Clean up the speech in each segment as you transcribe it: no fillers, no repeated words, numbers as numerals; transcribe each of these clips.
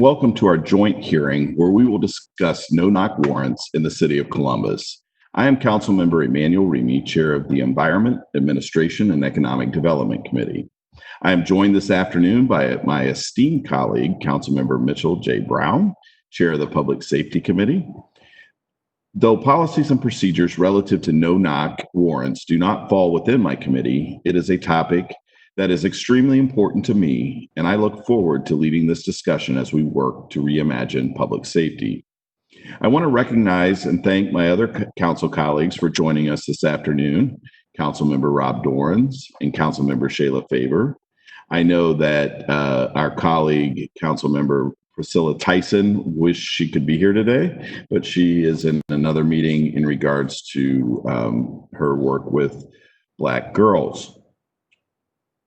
welcome to our joint hearing where we will discuss no-knock warrants in the city of Columbus. I am Councilmember Emmanuel Remy, Chair of the Environment, Administration, and Economic Development Committee. I am joined this afternoon by my esteemed colleague, Councilmember Mitchell J. Brown, Chair of the Public Safety Committee. Though policies and procedures relative to no-knock warrants do not fall within my committee, it is a topic that is extremely important to me, and I look forward to leading this discussion as we work to reimagine public safety. I want to recognize and thank my other council colleagues for joining us this afternoon, Councilmember Rob Dorans and Councilmember Shayla Favor. I know that our colleague, Councilmember Priscilla Tyson, wished she could be here today, but she is in another meeting in regards to her work with Black girls.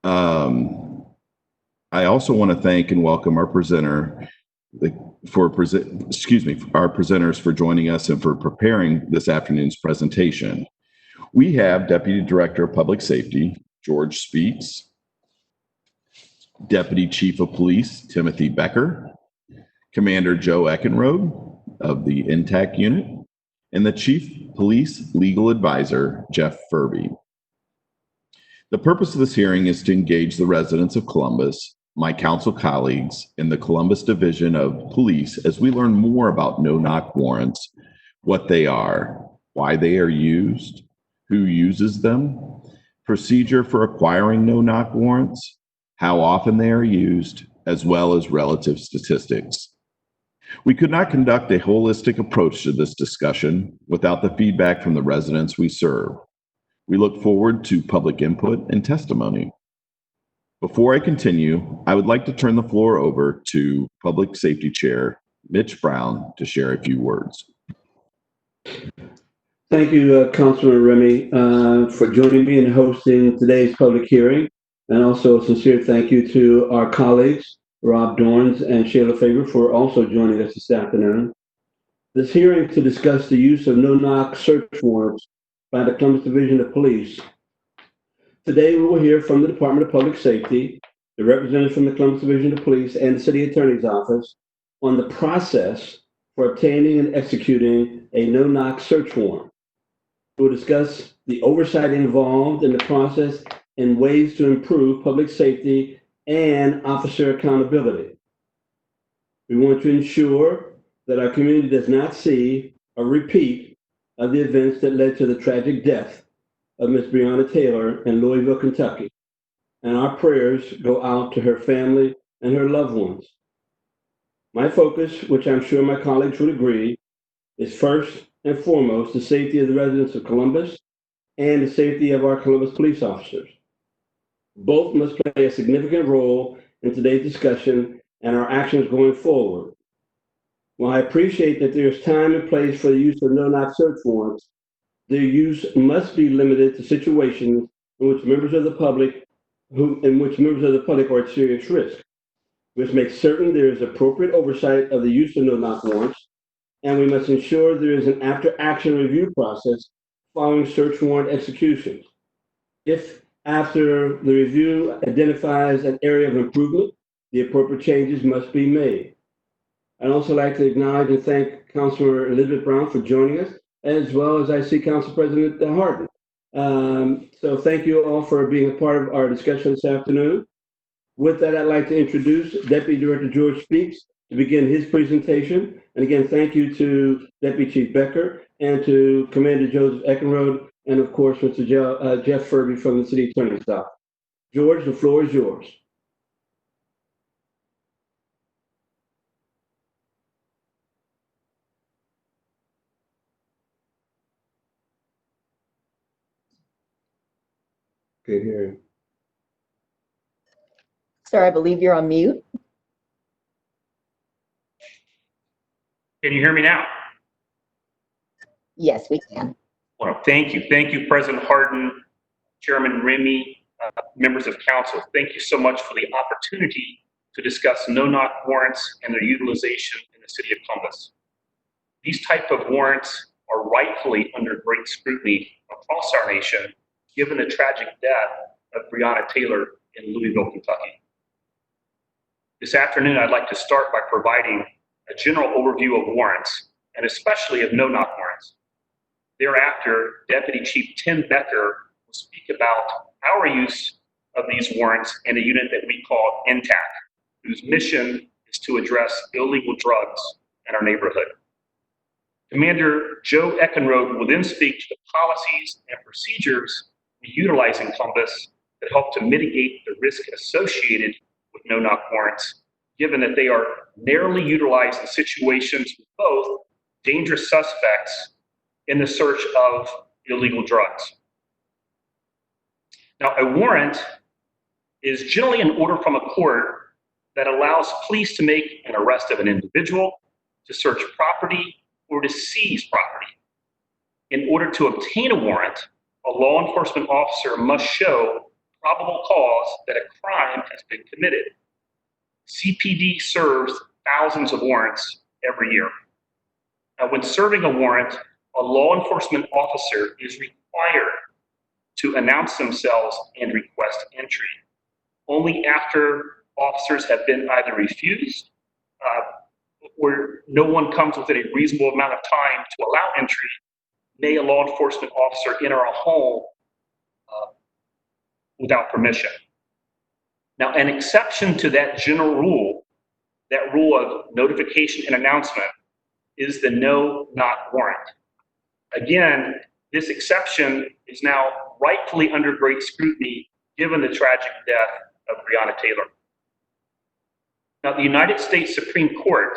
I also want to thank and welcome our presenters for joining us and for preparing this afternoon's presentation. We have Deputy Director of Public Safety, George Speaks, Deputy Chief of Police, Timothy Becker, Commander Joe Echenrode of the INTAC Unit, and the Chief Police Legal Advisor, Jeff Furby. The purpose of this hearing is to engage the residents of Columbus, my council colleagues, and the Columbus Division of Police as we learn more about no-knock warrants, what they are, why they are used, who uses them, procedure for acquiring no-knock warrants, how often they are used, as well as relative statistics. We could not conduct a holistic approach to this discussion without the feedback from the residents we serve. We look forward to public input and testimony. Before I continue, I would like to turn the floor over to Public Safety Chair Mitch Brown to share a few words. Thank you, Councilmember Remy, for joining me and hosting today's public hearing. And also a sincere thank you to our colleagues, Rob Dorans and Shayla Favor, for also joining us this afternoon. This hearing to discuss the use of no-knock search warrants by the Columbus Division of Police. Today, we will hear from the Department of Public Safety, the representatives from the Columbus Division of Police, and the City Attorney's Office on the process for obtaining and executing a no-knock search warrant. We will discuss the oversight involved in the process and ways to improve public safety and officer accountability. We want to ensure that our community does not see a repeat of the events that led to the tragic death of Ms. Breonna Taylor in Louisville, Kentucky. And our prayers go out to her family and her loved ones. My focus, which I'm sure my colleagues would agree, is first and foremost the safety of the residents of Columbus and the safety of our Columbus police officers. Both must play a significant role in today's discussion and our actions going forward. While I appreciate that there is time and place for the use of no-knock search warrants, their use must be limited to situations in which members of the public are at serious risk. We must make certain there is appropriate oversight of the use of no-knock warrants, and we must ensure there is an after-action review process following search warrant executions. If after the review identifies an area of improvement, the appropriate changes must be made. I'd also like to acknowledge and thank Councilor Elizabeth Brown for joining us, as well as I see Council President Harden. So thank you all for being a part of our discussion this afternoon. With that, I'd like to introduce Deputy Director George Speaks to begin his presentation. And again, thank you to Deputy Chief Becker and to Commander Joseph Echenrode, and of course, Mr. Jeff Furby from the City Attorney's Office. George, the floor is yours. Good hearing. Sir, I believe you're on mute. Can you hear me now? Yes, we can. Well, thank you. Thank you, President Harden, Chairman Remy, members of council. Thank you so much for the opportunity to discuss no-knock warrants and their utilization in the city of Columbus. These type of warrants are rightfully under great scrutiny across our nation, given the tragic death of Breonna Taylor in Louisville, Kentucky. This afternoon, I'd like to start by providing a general overview of warrants, and especially of no-knock warrants. Thereafter, Deputy Chief Tim Becker will speak about our use of these warrants in a unit that we call NTAC, whose mission is to address illegal drugs in our neighborhood. Commander Joe Echenrode will then speak to the policies and procedures we utilize in Columbus that help to mitigate the risk associated with no-knock warrants, given that they are narrowly utilized in situations with both dangerous suspects in the search of illegal drugs. Now, a warrant is generally an order from a court that allows police to make an arrest of an individual, to search property, or to seize property. In order to obtain a warrant, a law enforcement officer must show probable cause that a crime has been committed. CPD serves thousands of warrants every year. Now, when serving a warrant, a law enforcement officer is required to announce themselves and request entry. Only after officers have been either refused or no one comes within a reasonable amount of time to allow entry, may a law enforcement officer enter a home without permission. Now, an exception to that general rule, that rule of notification and announcement, is the no-knock warrant. Again, this exception is now rightfully under great scrutiny given the tragic death of Breonna Taylor. Now, the United States Supreme Court,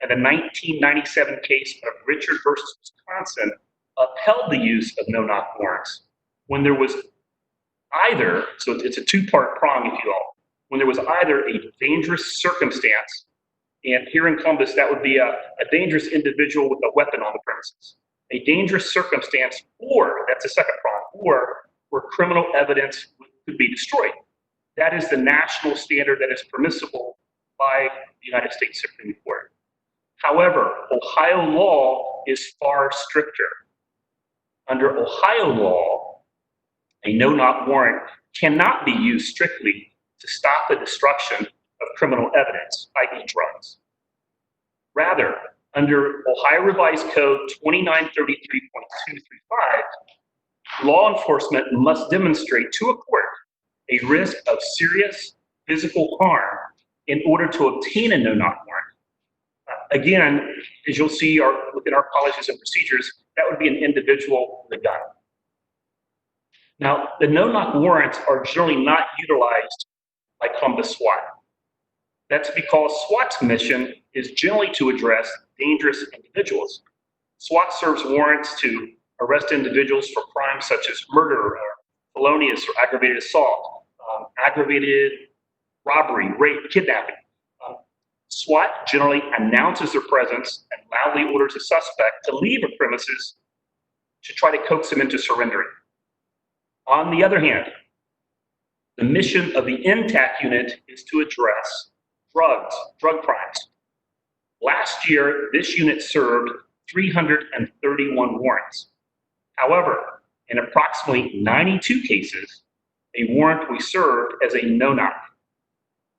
in the 1997 case of Richard versus Wisconsin, upheld the use of no-knock warrants when there was either, so it's a two-part prong, if you will, when there was either a dangerous circumstance, and here in Columbus, that would be a dangerous individual with a weapon on the premises, a dangerous circumstance, or, that's the second prong, or where criminal evidence could be destroyed. That is the national standard that is permissible by the United States Supreme Court. However, Ohio law is far stricter. Under Ohio law, a no-knock warrant cannot be used strictly to stop the destruction of criminal evidence, i.e. drugs. Rather, under Ohio Revised Code 2933.235, law enforcement must demonstrate to a court a risk of serious physical harm in order to obtain a no-knock warrant. Again, as you'll see within our policies and procedures, that would be an individual with a gun. Now, the no-knock warrants are generally not utilized by Columbus SWAT. That's because SWAT's mission is generally to address dangerous individuals. SWAT serves warrants to arrest individuals for crimes such as murder, or felonious or aggravated assault, aggravated robbery, rape, kidnapping. SWAT generally announces their presence and loudly orders a suspect to leave a premises to try to coax them into surrendering. On the other hand, the mission of the NTAC unit is to address drug crimes. Last year, this unit served 331 warrants. However, in approximately 92 cases, a warrant was served as a no-knock.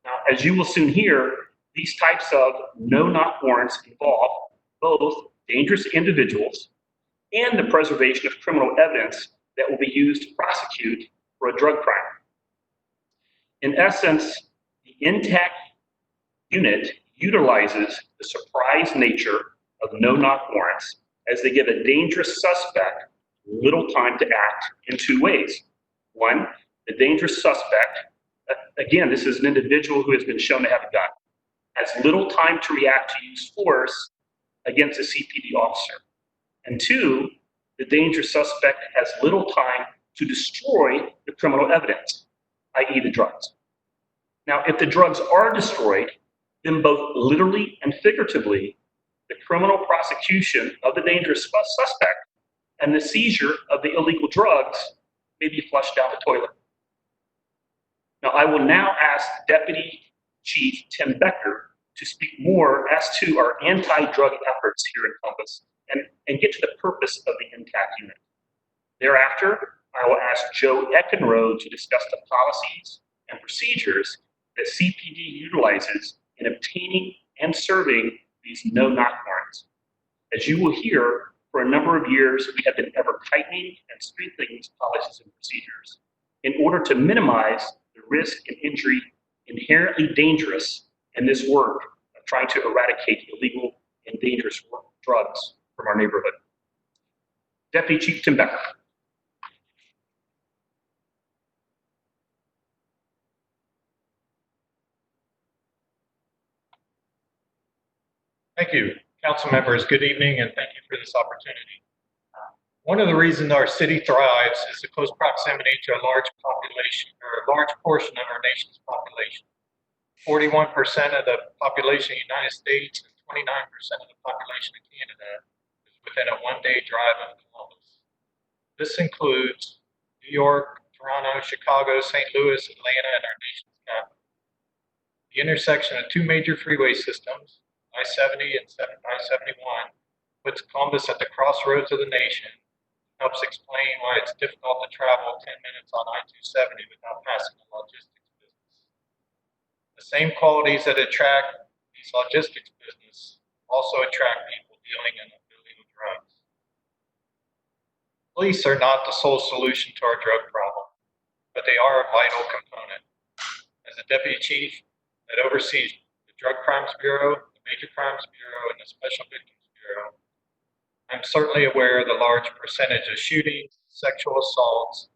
Now, as you will soon hear, these types of no-knock warrants involve both dangerous individuals and the preservation of criminal evidence that will be used to prosecute for a drug crime. In essence, the NTAC unit utilizes the surprise nature of no-knock warrants as they give a dangerous suspect little time to act in two ways. One, the dangerous suspect, again, this is an individual who has been shown to have a gun, has little time to react to use force against a CPD officer. And two, the dangerous suspect has little time to destroy the criminal evidence, i.e. the drugs. Now, if the drugs are destroyed, then both literally and figuratively, the criminal prosecution of the dangerous suspect and the seizure of the illegal drugs may be flushed down the toilet. Now, I will now ask Deputy Chief Tim Becker to speak more as to our anti-drug efforts here in Columbus and get to the purpose of the NTAC unit. Thereafter, I will ask Joe Echenrode to discuss the policies and procedures that CPD utilizes in obtaining and serving these no-knock warrants. As you will hear, for a number of years, we have been ever tightening and strengthening these policies and procedures in order to minimize the risk and injury inherently dangerous in this work of trying to eradicate illegal and dangerous drugs from our neighborhood. Deputy Chief Tim Becker. Thank you, council members. Good evening, and thank you for this opportunity. One of the reasons our city thrives is the close proximity to a large population, or a large portion of our nation's population. 41% of the population of the United States and 29% of the population of Canada is within a one-day drive of Columbus. This includes New York, Toronto, Chicago, St. Louis, Atlanta, and our nation's capital. The intersection of two major freeway systems, I-70 and I-71, puts Columbus at the crossroads of the nation, helps explain why it's difficult to travel 10 minutes on I-270 without passing the logistics business. The same qualities that attract these logistics business also attract people dealing in illegal drugs. Police are not the sole solution to our drug problem, but they are a vital component. As a deputy chief that oversees the Drug Crimes Bureau, the Major Crimes Bureau, and the Special Victims Bureau, I'm certainly aware of the large percentage of shootings, sexual assaults,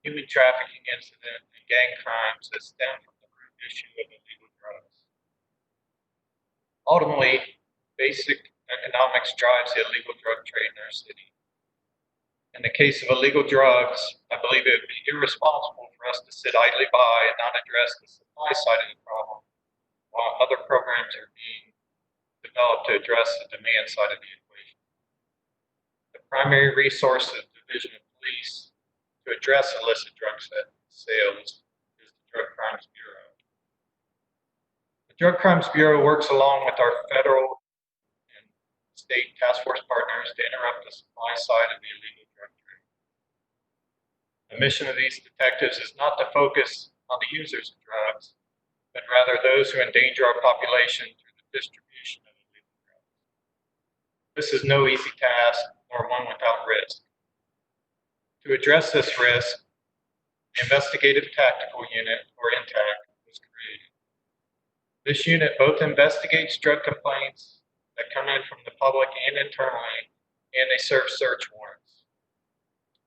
human trafficking incidents, and gang crimes that stem from the root issue of illegal drugs. Ultimately, basic economics drives the illegal drug trade in our city. In the case of illegal drugs, I believe it would be irresponsible for us to sit idly by and not address the supply side of the problem, while other programs are being developed to address the demand side of the equation. The primary resource of the Division of Police to address illicit drug sales is the Drug Crimes Bureau. The Drug Crimes Bureau works along with our federal and state task force partners to interrupt the supply side of the illegal drug trade. The mission of these detectives is not to focus on the users of drugs, but rather those who endanger our population through the distribution of illegal drugs. This is no easy task, nor one without risk. To address this risk, the Investigative Tactical Unit, or INTAC, was created. This unit both investigates drug complaints that come in from the public and internally, and they serve search warrants.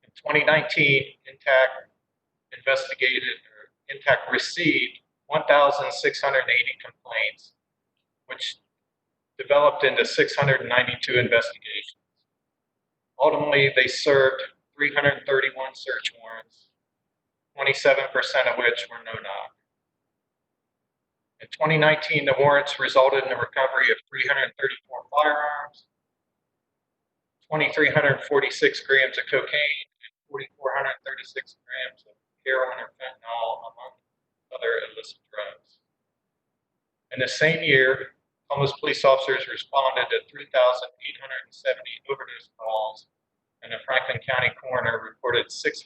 In 2019, INTAC received 1,680 complaints, which developed into 692 investigations. Ultimately, they served 331 search warrants, 27% of which were no-knock. In 2019, the warrants resulted in the recovery of 334 firearms, 2,346 grams of cocaine, and 4,436 grams of heroin or fentanyl, among other illicit drugs. In the same year, Columbus police officers responded to 3,870 overdose calls, and the Franklin County coroner reported 625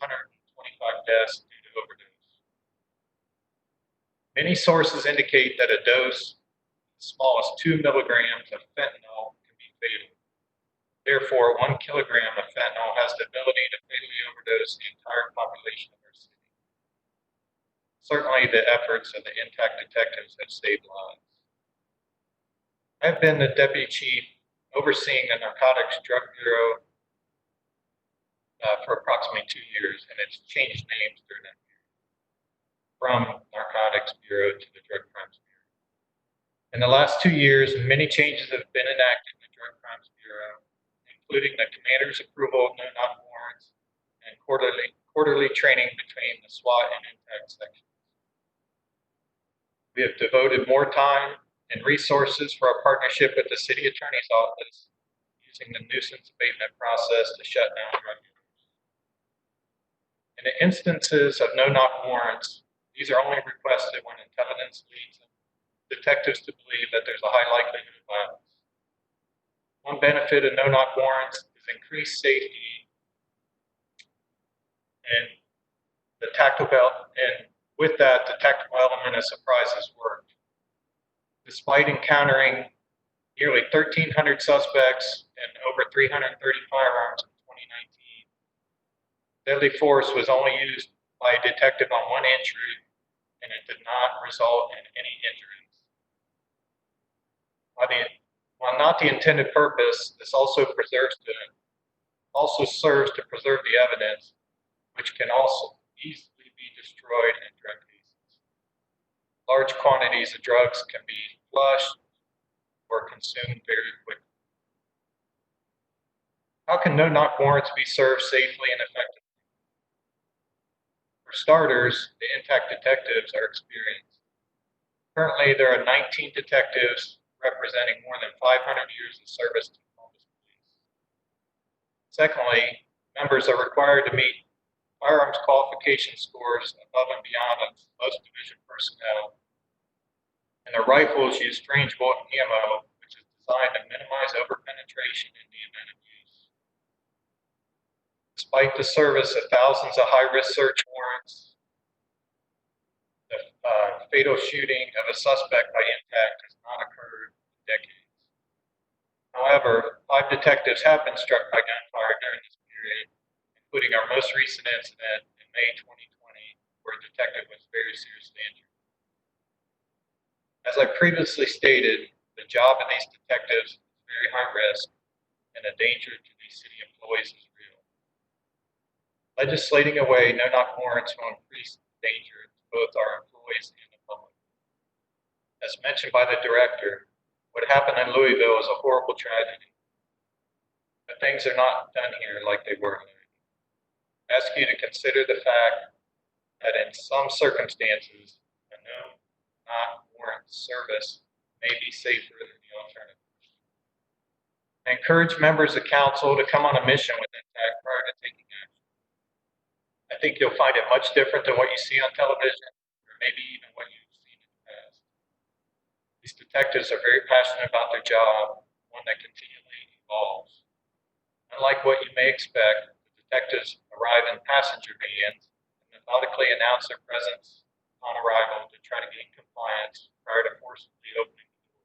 deaths due to overdose. Many sources indicate that a dose as small as 2 milligrams of fentanyl can be fatal. Therefore, 1 kilogram of fentanyl has the ability to fatally overdose the entire population of our city. Certainly, the efforts of the INTAC detectives have saved lives. I've been the deputy chief overseeing the Narcotics Drug Bureau for approximately 2 years, and it's changed names during that period from Narcotics Bureau to the Drug Crimes Bureau. In the last 2 years, many changes have been enacted in the Drug Crimes Bureau, including the commander's approval of no-knock warrants and quarterly training between the SWAT and INTAC sections. We have devoted more time and resources for our partnership with the city attorney's office using the nuisance abatement process to shut down drug dealers. In the instances of no-knock warrants, these are only requested when intelligence leads detectives to believe that there's a high likelihood of violence. One benefit of no-knock warrants is increased safety and with that, the tactical element of surprises worked. Despite encountering nearly 1,300 suspects and over 330 firearms in 2019, deadly force was only used by a detective on one entry, and it did not result in any injuries. While not the intended purpose, this also serves to preserve the evidence, which can also easily be destroyed in drug cases. Large quantities of drugs can be flushed or consumed very quickly. How can no-knock warrants be served safely and effectively? For starters, the intact detectives are experienced. Currently, there are 19 detectives representing more than 500 years of service to Columbus Police. Secondly, members are required to meet firearms qualification scores above and beyond most division personnel, and their rifles use strange bullet ammo, which is designed to minimize overpenetration in the event of use. Despite the service of thousands of high-risk search warrants, the fatal shooting of a suspect by impact has not occurred in decades. However, 5 detectives have been struck by gunfire during this period, including our most recent incident in May 2020, where a detective was very seriously injured. As I previously stated, the job of these detectives is very high risk, and the danger to these city employees is real. Legislating away no-knock warrants will increase danger to both our employees and the public. As mentioned by the director, what happened in Louisville is a horrible tragedy, but things are not done here like they were in Louisville. I ask you to consider the fact that in some circumstances, a no-knock warrant service may be safer than the alternative. I encourage members of council to come on a mission with intact prior to taking action. I think you'll find it much different than what you see on television, or maybe even what you've seen in the past. These detectives are very passionate about their job, one that continually evolves. Unlike what you may expect, the detectives arrive in passenger vans and methodically announce their presence on arrival to try to gain compliance prior to forcibly opening the door.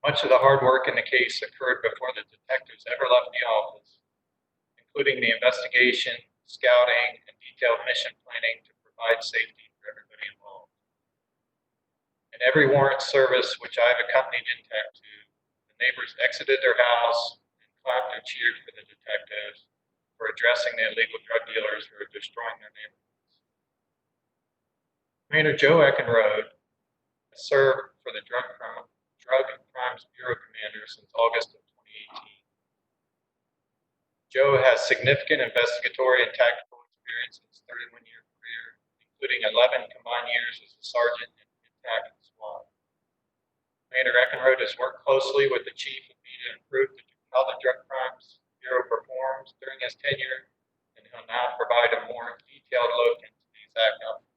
Much of the hard work in the case occurred before the detectives ever left the office, including the investigation, scouting, and detailed mission planning to provide safety for everybody involved. In every warrant service which I have accompanied intact to, the neighbors exited their house and clapped and cheered for the detectives for addressing the illegal drug dealers who are destroying their neighborhoods. Commander Joe Echenrode has served for the Drug Crimes Bureau Commander since August of 2018. Joe has significant investigatory and tactical experience in his 31-year career, including 11 combined years as a sergeant in intact SWAT. Commander Echenrode has worked closely with the chief of me to improve how the Drug Crimes Bureau performs during his tenure, and he'll now provide a more detailed look into these active operations.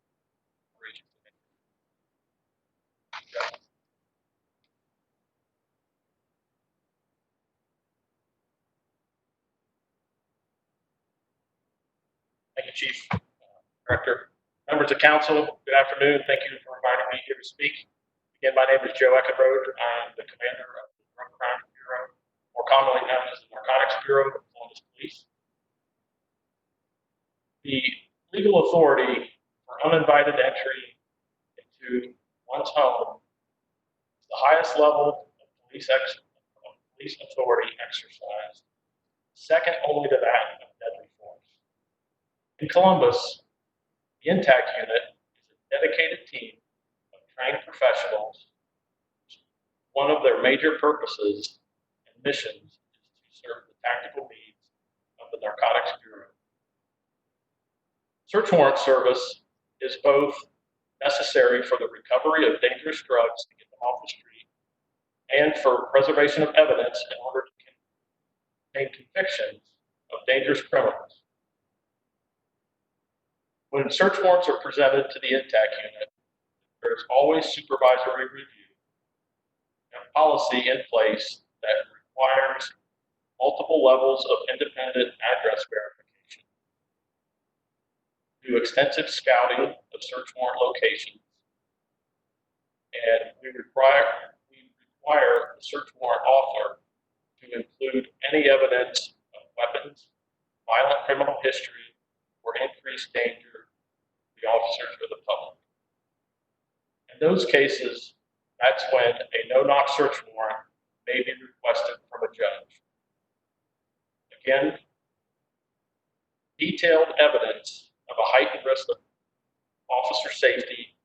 Thank you, Chief. Director, members of council, good afternoon. Thank you for inviting me here to speak. Again, my name is Joe Echenrode. I'm the commander of the Drug Crimes Bureau, more commonly known as the Narcotics Bureau of Columbus Police. The legal authority for uninvited entry into one's home is the highest level of police authority exercised, second only to that of deadly force. In Columbus, the Intact Unit is a dedicated team of trained professionals. One of their major purposes and missions is to serve the tactical needs of the Narcotics Bureau. Search warrant service is both necessary for the recovery of dangerous drugs to get them off the street and for preservation of evidence in order to obtain convictions of dangerous criminals. When search warrants are presented to the Intact Unit, there is always supervisory review and policy in place that requires multiple levels of independent address verification, do extensive scouting of search warrant locations, and we require the search warrant author to include any evidence of weapons, violent criminal history, or increased danger to the officers or the public. In those cases, that's when a no-knock search warrant may be requested from a judge. Again, detailed evidence of a heightened risk of officer safety,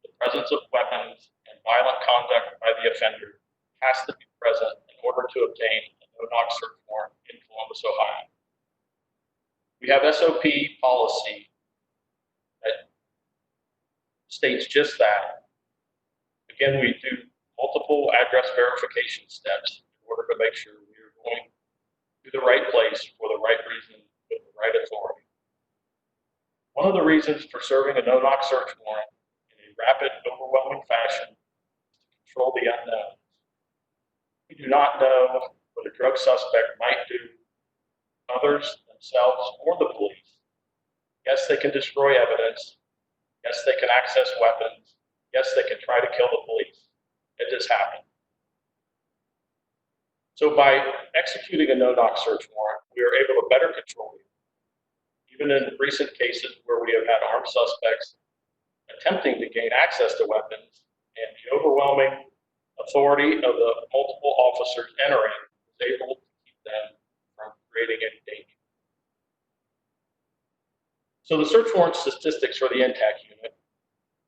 the presence of weapons, and violent conduct by the offender has to be present in order to obtain a no-knock search warrant in Columbus, Ohio. We have SOP policy that states just that. Again, we do multiple address verification steps in order to make sure we are going to the right place for the right reason with the right authority. One of the reasons for serving a no-knock search warrant in a rapid, overwhelming fashion is to control the unknown. We do not know what a drug suspect might do to others, themselves, or the police. Yes, they can destroy evidence. Yes, they can access weapons. Yes, they can try to kill the police. It just happened. So by executing a no-knock search warrant, we are able to better control you. Even in recent cases where we have had armed suspects attempting to gain access to weapons, and the overwhelming authority of the multiple officers entering was able to keep them from creating any danger. So the search warrant statistics for the NTAC unit,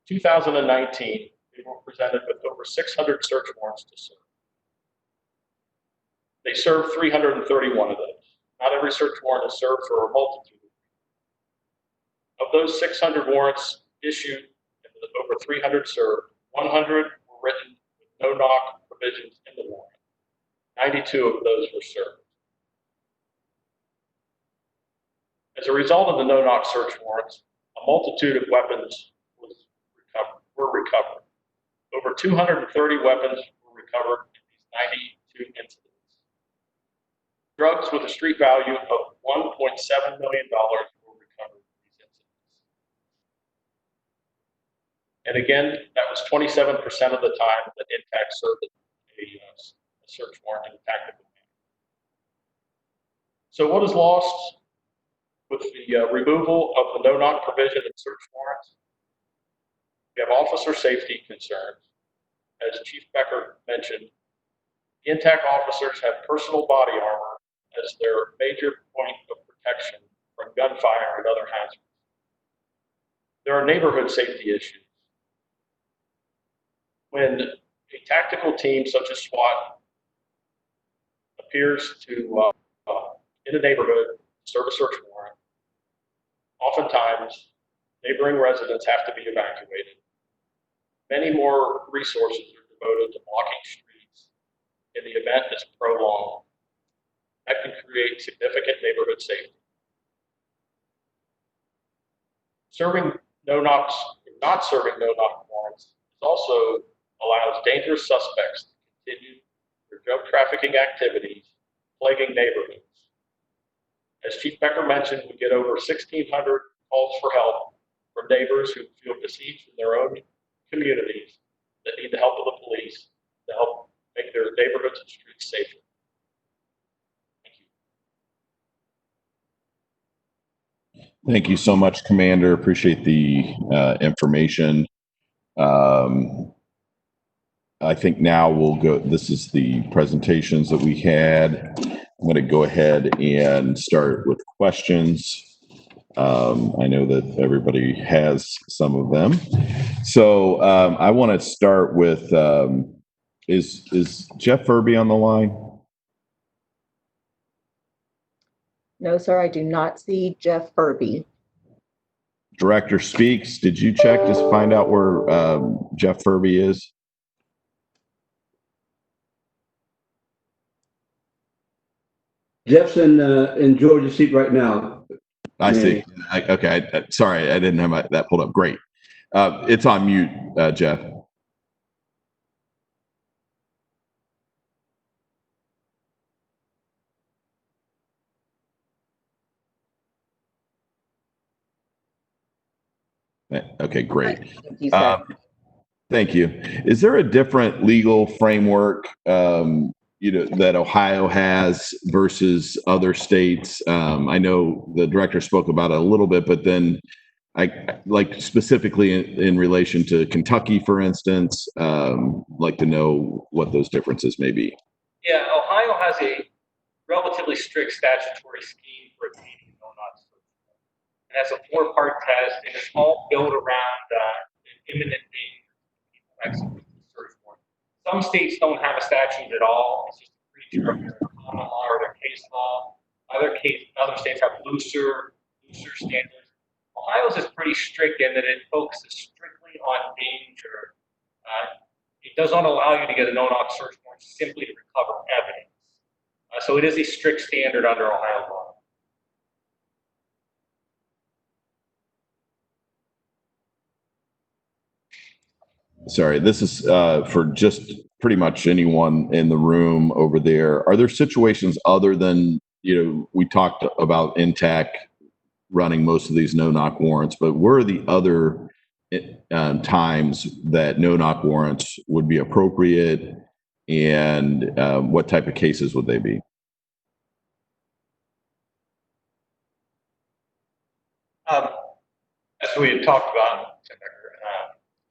2019, we were presented with over 600 search warrants to serve. They served 331 of those. Not every search warrant is served for a multitude. Of those 600 warrants issued and over 300 served, 100 were written with no-knock provisions in the warrant. 92 of those were served. As a result of the no-knock search warrants, a multitude of weapons were recovered. Over 230 weapons were recovered in these 92 incidents. Drugs with a street value of $1.7 million were recovered in these incidents. And again, that was 27% of the time that NTAC served a search warrant in a tactical manner. So what is lost with the removal of the no-knock provision in search warrants? We have officer safety concerns. As Chief Becker mentioned, the NTAC officers have personal body armor as their major point of protection from gunfire and other hazards. There are neighborhood safety issues. When a tactical team such as SWAT appears to in a neighborhood serve a search warrant, oftentimes neighboring residents have to be evacuated. Many more resources are devoted to blocking streets in the event is prolonged. That can create significant neighborhood safety. Not serving no-knock warrants also allows dangerous suspects to continue their drug trafficking activities, plaguing neighborhoods. As Chief Becker mentioned, we get over 1,600 calls for help from neighbors who feel besieged in their own communities that need the help of the police to help make their neighborhoods and streets safer. Thank you. Thank you so much, Commander. Appreciate the information. I think now we'll go, this is the presentations that we had. I'm going to go ahead and start with questions. I know that everybody has some of them. So I want to start with, is Jeff Furby on the line? No, sir, I do not see Jeff Furby. Director Speaks, did you check to find out where Jeff Furby is? Jeff's in Georgia's seat right now. I see. Okay. Sorry, I didn't have that pulled up. Great. It's on mute, Jeff. Okay, great. Thank you, sir. Thank you. Is there a different legal framework, that Ohio has versus other states? I know the director spoke about it a little bit, but then like specifically in relation to Kentucky, for instance, like to know what those differences may be. Yeah, Ohio has a relatively strict statutory scheme for obtaining no-knock search warrant. It has a 4-part test, and it's all built around an imminent danger to execute the search warrant. Some states don't have a statute at all. It's just a creature of their common law or their case law. Other states have looser standards. Ohio's is pretty strict in that it focuses strictly on danger. It does not allow you to get a no-knock search warrant simply to recover evidence. So it is a strict standard under Ohio law. Sorry, this is for just pretty much anyone in the room over there. Are there situations other than, we talked about INTAC running most of these no-knock warrants, but where are the other times that no-knock warrants would be appropriate, and what type of cases would they be? As we had talked about,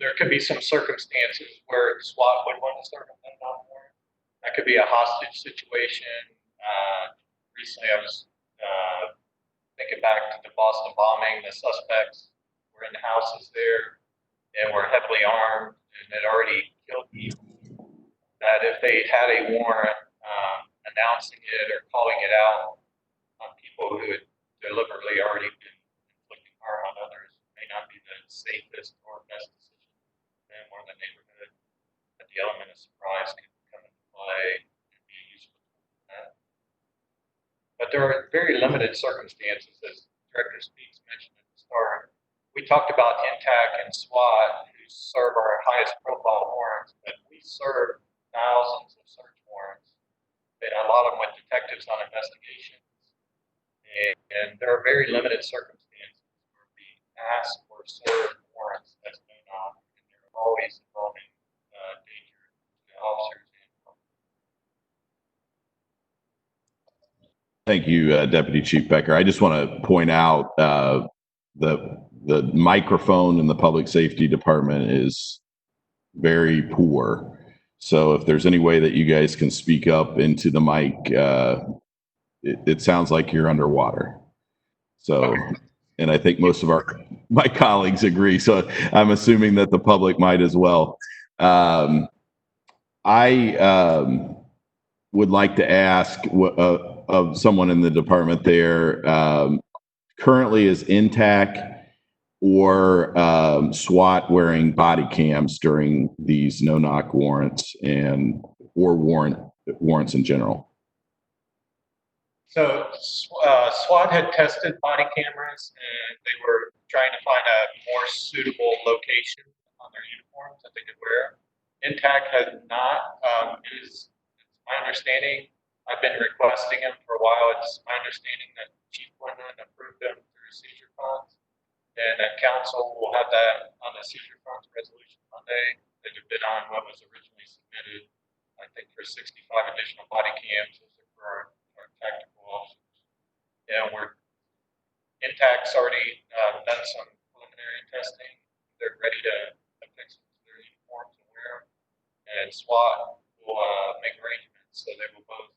there could be some circumstances where SWAT would want to serve a no-knock warrant. That could be a hostage situation. Recently, I was thinking back to the Boston bombing. The suspects were in the houses there and were heavily armed and had already killed people. That if they had a warrant announcing it or calling it out on people who had deliberately already been inflicting harm on others, may not be the safest or best decision. And more in the neighborhood, that the element of surprise could come into play and be useful for that. But there are very limited circumstances, as Director Speaks mentioned at the start. We talked about INTAC and SWAT, who serve our highest profile warrants, but we serve thousands of search warrants, and a lot of them with detectives on investigations. And there are very limited circumstances where we ask or serve warrants as no-knock, and they're always involving danger to officers and public. Thank you, Deputy Chief Becker. I just want to point out the microphone in the Public Safety Department is very poor. So if there's any way that you guys can speak up into the mic, it sounds like you're underwater. So, and I think most of my colleagues agree. So I'm assuming that the public might as well. I would like to ask of someone in the department there, currently is INTAC or SWAT wearing body cams during these no-knock warrants or warrants in general? So SWAT had tested body cameras, and they were trying to find a more suitable location on their uniforms that they could wear. INTAC has not. It's my understanding. I've been requesting them for a while. It's my understanding that Chief Quinlan approved them through seizure funds, and that council will have that on the seizure funds resolution Monday. They have been on what was originally submitted, I think, for 65 additional body cams. Those are for our tactical officers. And INTAC's already done some preliminary testing. They're ready to affix them to their uniforms and wear them. And SWAT will make arrangements, so they will both,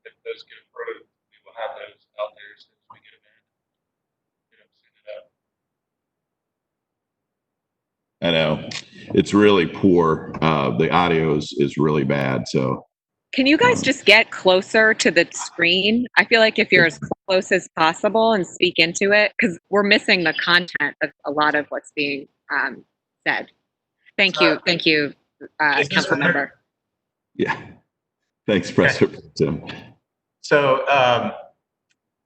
if those get approved, we will have those out there as soon as we get them in. Send it up. I know it's really poor. The audio is really bad. So can you guys just get closer to the screen? I feel like if you're as close as possible and speak into it, because we're missing the content of a lot of what's being said. Thank you, council member. Yeah, thanks, President Tim. So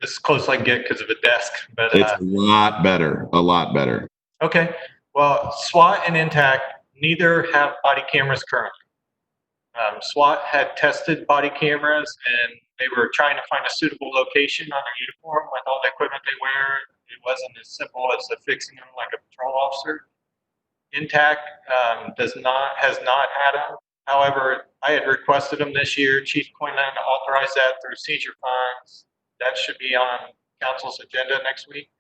this is close I can get because of a desk, but it's a lot better. Okay. Well, SWAT and INTAC neither have body cameras currently. SWAT had tested body cameras, and they were trying to find a suitable location on their uniform with all the equipment they wear. It wasn't as simple as affixing them like a patrol officer. Intact has not had them. However, I had requested them this year. Chief Quinlan authorized that through seizure funds. That should be on council's agenda next week.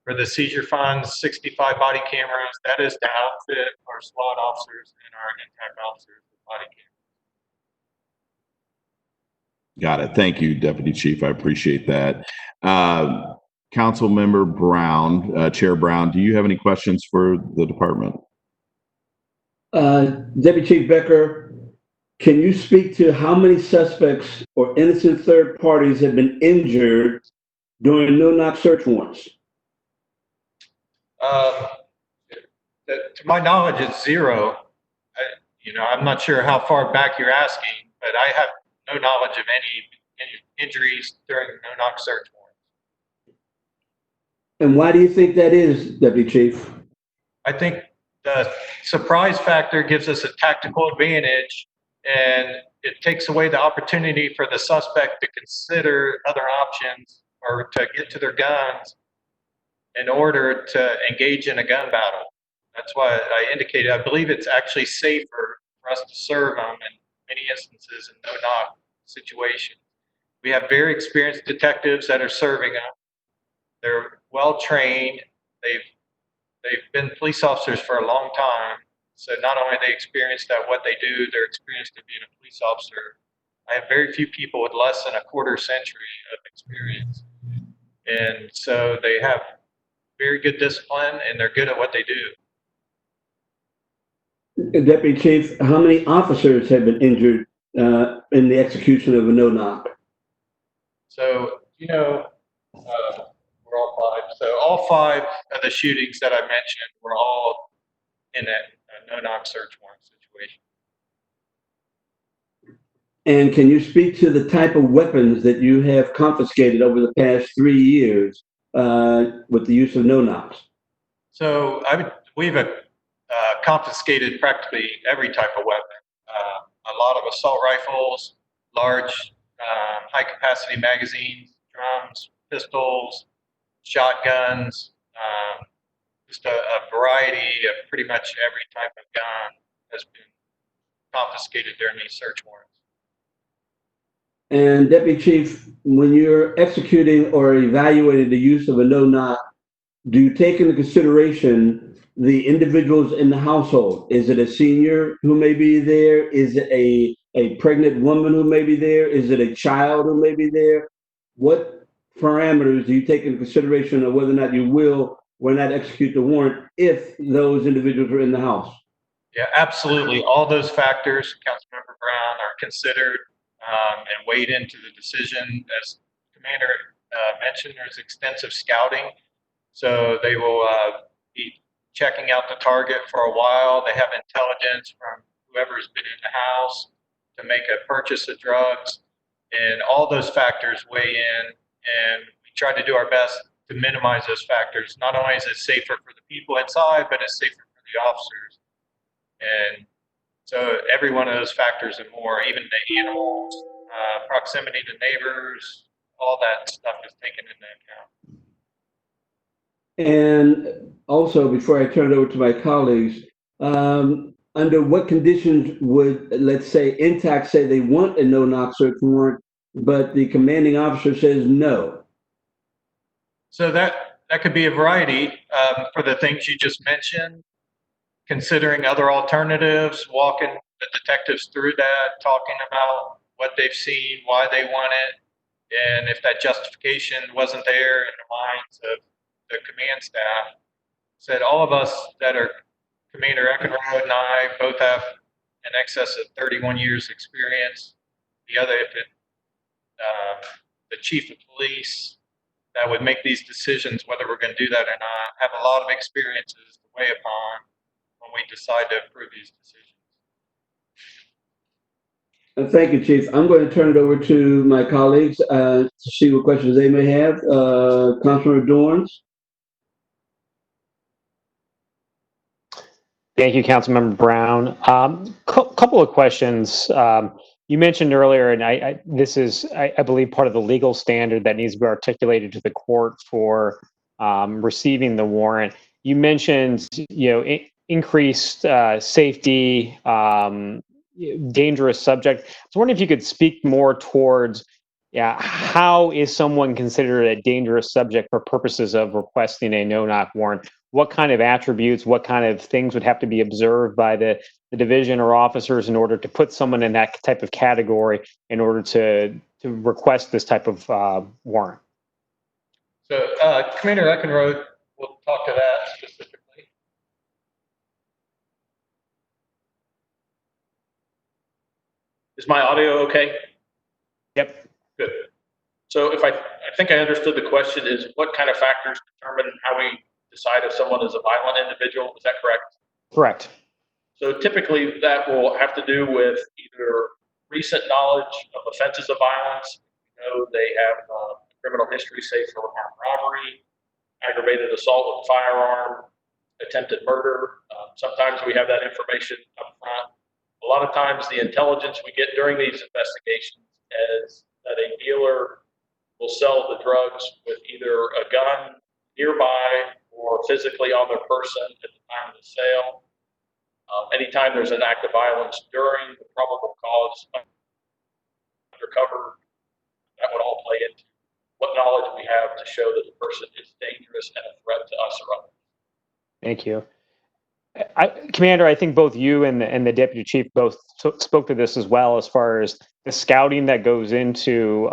For the seizure funds, 65 body cameras, that is to outfit our SWAT officers and our Intact officers with body cameras. Got it. Thank you, Deputy Chief. I appreciate that. Councilmember Brown, Chair Brown, do you have any questions for the department? Deputy Chief Becker, can you speak to how many suspects or innocent third parties have been injured during no-knock search warrants? To my knowledge, it's zero. I'm not sure how far back you're asking, but I have no knowledge of any injuries during no-knock search warrants. And why do you think that is, Deputy Chief? I think the surprise factor gives us a tactical advantage, and it takes away the opportunity for the suspect to consider other options or to get to their guns in order to engage in a gun battle. That's why I indicated, I believe it's actually safer for us to serve them in many instances in no-knock situations. We have very experienced detectives that are serving them. They're well-trained. They've been police officers for a long time. So not only are they experienced at what they do, they're experienced at being a police officer. I have very few people with less than a quarter century of experience. And so they have very good discipline and they're good at what they do. Deputy Chief, how many officers have been injured in the execution of a no-knock? So, we're all five. So all five of the shootings that I mentioned were all in a no-knock search warrant situation. And can you speak to the type of weapons that you have confiscated over the past 3 years with the use of no-knocks? So we've confiscated practically every type of weapon. A lot of assault rifles, large high-capacity magazines, drums, pistols, shotguns, just a variety of pretty much every type of gun has been confiscated during these search warrants. And Deputy Chief, when you're executing or evaluating the use of a no-knock, do you take into consideration the individuals in the household? Is it a senior who may be there? Is it a pregnant woman who may be there? Is it a child who may be there? What parameters do you take into consideration of whether or not you will or not execute the warrant if those individuals are in the house? Yeah, absolutely. All those factors, Councilmember Brown, are considered and weighed into the decision. As Commander mentioned, there's extensive scouting. So they will be checking out the target for a while. They have intelligence from whoever's been in the house to make a purchase of drugs. And all those factors weigh in, and we try to do our best to minimize those factors. Not only is it safer for the people inside, but it's safer for the officers. And so every one of those factors and more, even the animals, proximity to neighbors, all that stuff is taken into account. And also, before I turn it over to my colleagues, under what conditions would, let's say, Intact say they want a no-knock search warrant, but the commanding officer says no? So that could be a variety for the things you just mentioned, considering other alternatives, walking the detectives through that, talking about what they've seen, why they want it, and if that justification wasn't there in the minds of the command staff. Said all of us that are Commander Echenrode and I both have in excess of 31 years experience. The other, the chief of police that would make these decisions, whether we're going to do that or not, have a lot of experiences to weigh upon when we decide to approve these decisions. Thank you, Chief. I'm going to turn it over to my colleagues to see what questions they may have. Councilmember Dorns. Thank you, Councilmember Brown. Couple of questions. You mentioned earlier, and this is, I believe, part of the legal standard that needs to be articulated to the court for receiving the warrant. You mentioned, increased safety, dangerous subject. I was wondering if you could speak more towards, yeah, how is someone considered a dangerous subject for purposes of requesting a no-knock warrant? What kind of attributes, what kind of things would have to be observed by the division or officers in order to put someone in that type of category in order to request this type of warrant? So Commander Echenrode will talk to that specifically. Is my audio okay? Yep. Good. So if I think I understood the question is what kind of factors determine how we decide if someone is a violent individual? Is that correct? Correct. So typically that will have to do with either recent knowledge of offenses of violence. You know, they have criminal history, say for armed robbery, aggravated assault with a firearm, attempted murder. Sometimes we have that information up front. A lot of times the intelligence we get during these investigations is that a dealer will sell the drugs with either a gun nearby or physically on their person at the time of the sale. Anytime there's an act of violence during the probable cause undercover, that would all play into what knowledge we have to show that the person is dangerous and a threat to us or others. Thank you. Commander, I think both you and the deputy chief both spoke to this as well, as far as the scouting that goes into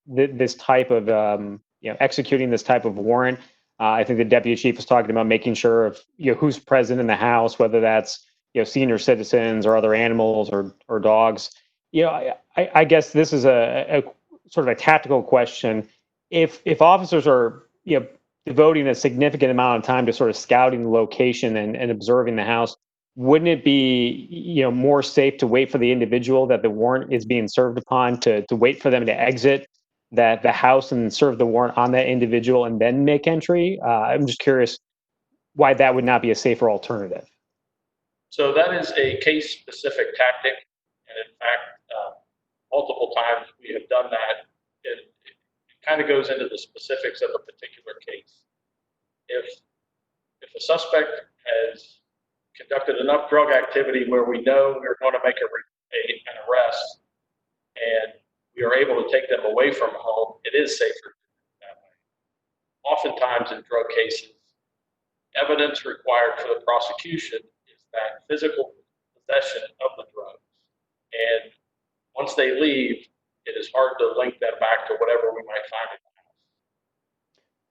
this type of executing this type of warrant. I think the deputy chief was talking about making sure of who's present in the house, whether that's senior citizens or other animals or dogs. I guess this is a sort of a tactical question. If officers are devoting a significant amount of time to sort of scouting the location and observing the house, wouldn't it be more safe to wait for the individual that the warrant is being served upon to wait for them to exit the house and serve the warrant on that individual and then make entry? I'm just curious why that would not be a safer alternative. So that is a case-specific tactic, and in fact, multiple times we have done that. It kind of goes into the specifics of a particular case. If a suspect has conducted enough drug activity where we know we're going to make an arrest and we are able to take them away from home, it is safer that way. Oftentimes in drug cases, evidence required for the prosecution is that physical possession of the drugs. And once they leave, it is hard to link them back to whatever we might find in the house.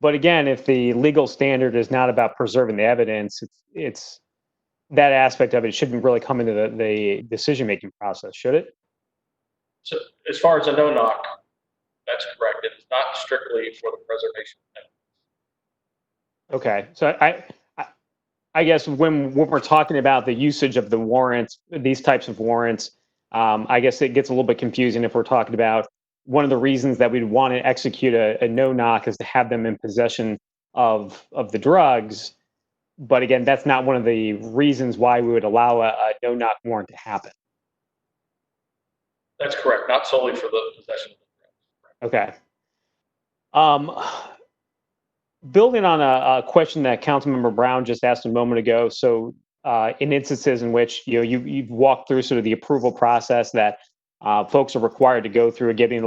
But again, if the legal standard is not about preserving the evidence, it's that aspect of it shouldn't really come into the decision-making process, should it? So as far as a no-knock, that's correct. It is not strictly for the preservation of evidence. Okay, so I guess when we're talking about the usage of the warrants, these types of warrants, I guess it gets a little bit confusing if we're talking about one of the reasons that we'd want to execute a no-knock is to have them in possession of the drugs. But again, that's not one of the reasons why we would allow a no-knock warrant to happen. That's correct. Not solely for the possession of the drugs. Okay. Building on a question that Councilmember Brown just asked a moment ago, so in instances in which you've walked through sort of the approval process that folks are required to go through getting a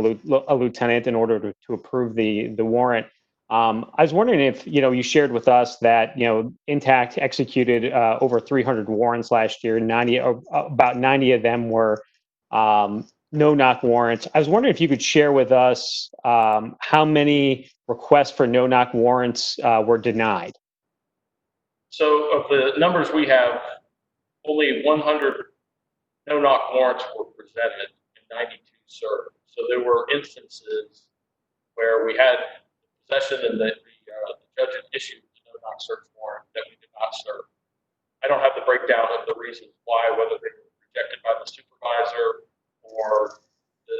lieutenant in order to approve the warrant. I was wondering if you shared with us that Intact executed over 300 warrants last year. About 90 of them were no-knock warrants. I was wondering if you could share with us how many requests for no-knock warrants were denied. So of the numbers we have, only 100 no-knock warrants were presented and 92 served. So there were instances where we had possession and the judge had issued a no-knock search warrant that we did not serve. I don't have the breakdown of the reasons why, whether they were rejected by the supervisor or the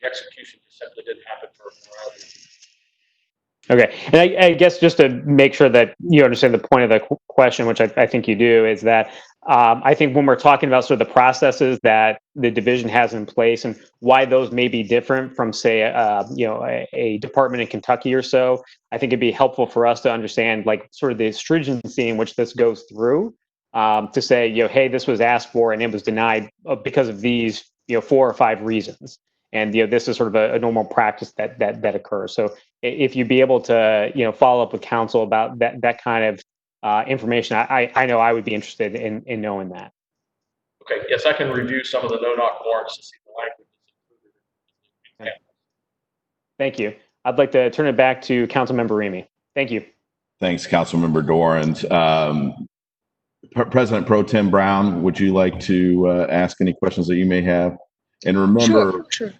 execution just simply didn't happen for a variety of reasons. Okay, and I guess just to make sure that you understand the point of the question, which I think you do, is that I think when we're talking about sort of the processes that the division has in place and why those may be different from, say, a department in Kentucky or so, I think it'd be helpful for us to understand like sort of the stringency in which this goes through to say, hey, this was asked for and it was denied because of these, 4 or 5 reasons. And this is sort of a normal practice that occurs. So if you'd be able to follow up with council about that kind of information, I know I would be interested in knowing that. Okay, yes, I can review some of the no-knock warrants to see the language that's included. Thank you. I'd like to turn it back to Councilmember Remy. Thank you. Thanks, Councilmember Dorans. President Pro Tem Brown, would you like to ask any questions that you may have? And remember, Sure.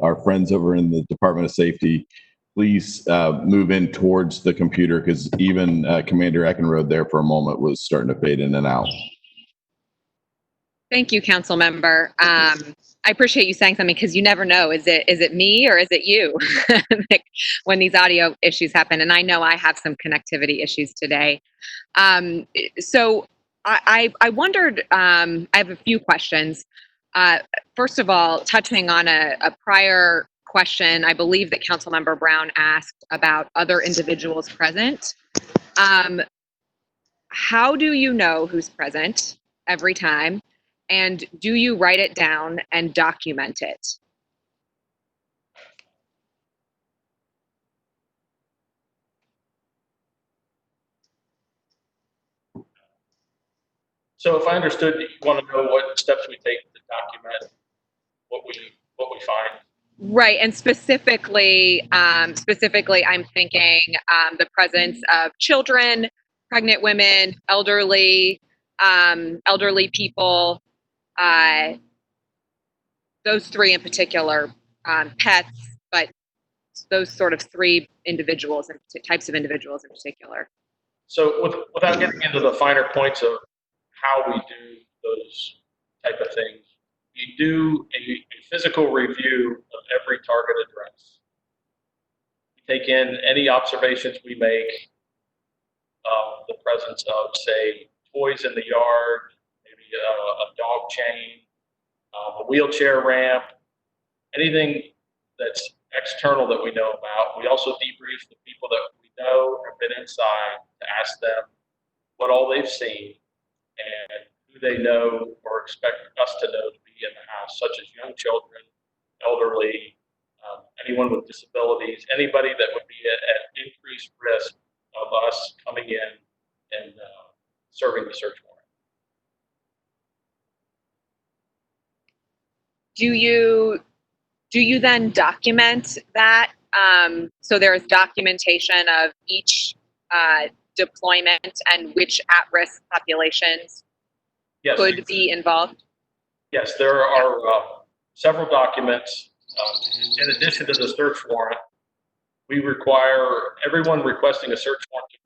our friends over in the Department of Safety, please move in towards the computer because even Commander Echenrode there for a moment was starting to fade in and out. Thank you, council member. I appreciate you saying something because you never know. Is it me or is it you when these audio issues happen? And I know I have some connectivity issues today. So I wondered, I have a few questions. First of all, touching on a prior question, I believe that Councilmember Brown asked about other individuals present. How do you know who's present every time? And do you write it down and document it? So if I understood, you want to know what steps we take to document what we find. Right, and specifically, I'm thinking the presence of children, pregnant women, elderly people, those 3 in particular, pets, but those sort of 3 individuals and types of individuals in particular. So without getting into the finer points of how we do those type of things, you do a physical review of every target address. We take in any observations we make of the presence of, say, toys in the yard, maybe a dog chain, a wheelchair ramp, anything that's external that we know about. We also debrief the people that we know have been inside to ask them what all they've seen and who they know or expect us to know to be in the house, such as young children, elderly, anyone with disabilities, anybody that would be at increased risk of us coming in and serving the search warrant. Do you then document that? So there is documentation of each deployment and which at-risk populations could be involved? Yes, there are several documents. In addition to the search warrant, we require everyone requesting a search warrant to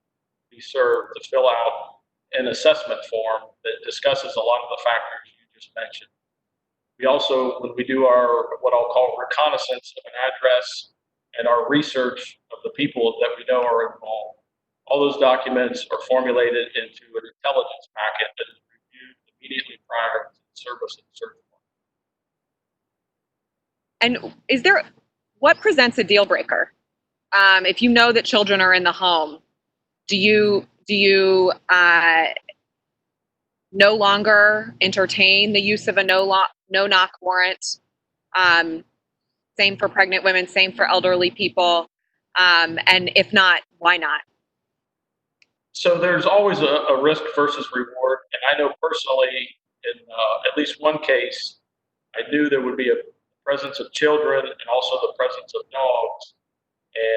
be served to fill out an assessment form that discusses a lot of the factors you just mentioned. We also, when we do our what I'll call reconnaissance of an address and our research of the people that we know are involved, all those documents are formulated into an intelligence packet that is reviewed immediately prior to the service of the search warrant. And what presents a deal breaker? If you know that children are in the home, do you no longer entertain the use of a no-knock warrant? Same for pregnant women, same for elderly people. And if not, why not? So there's always a risk versus reward. And I know personally, in at least one case, I knew there would be a presence of children and also the presence of dogs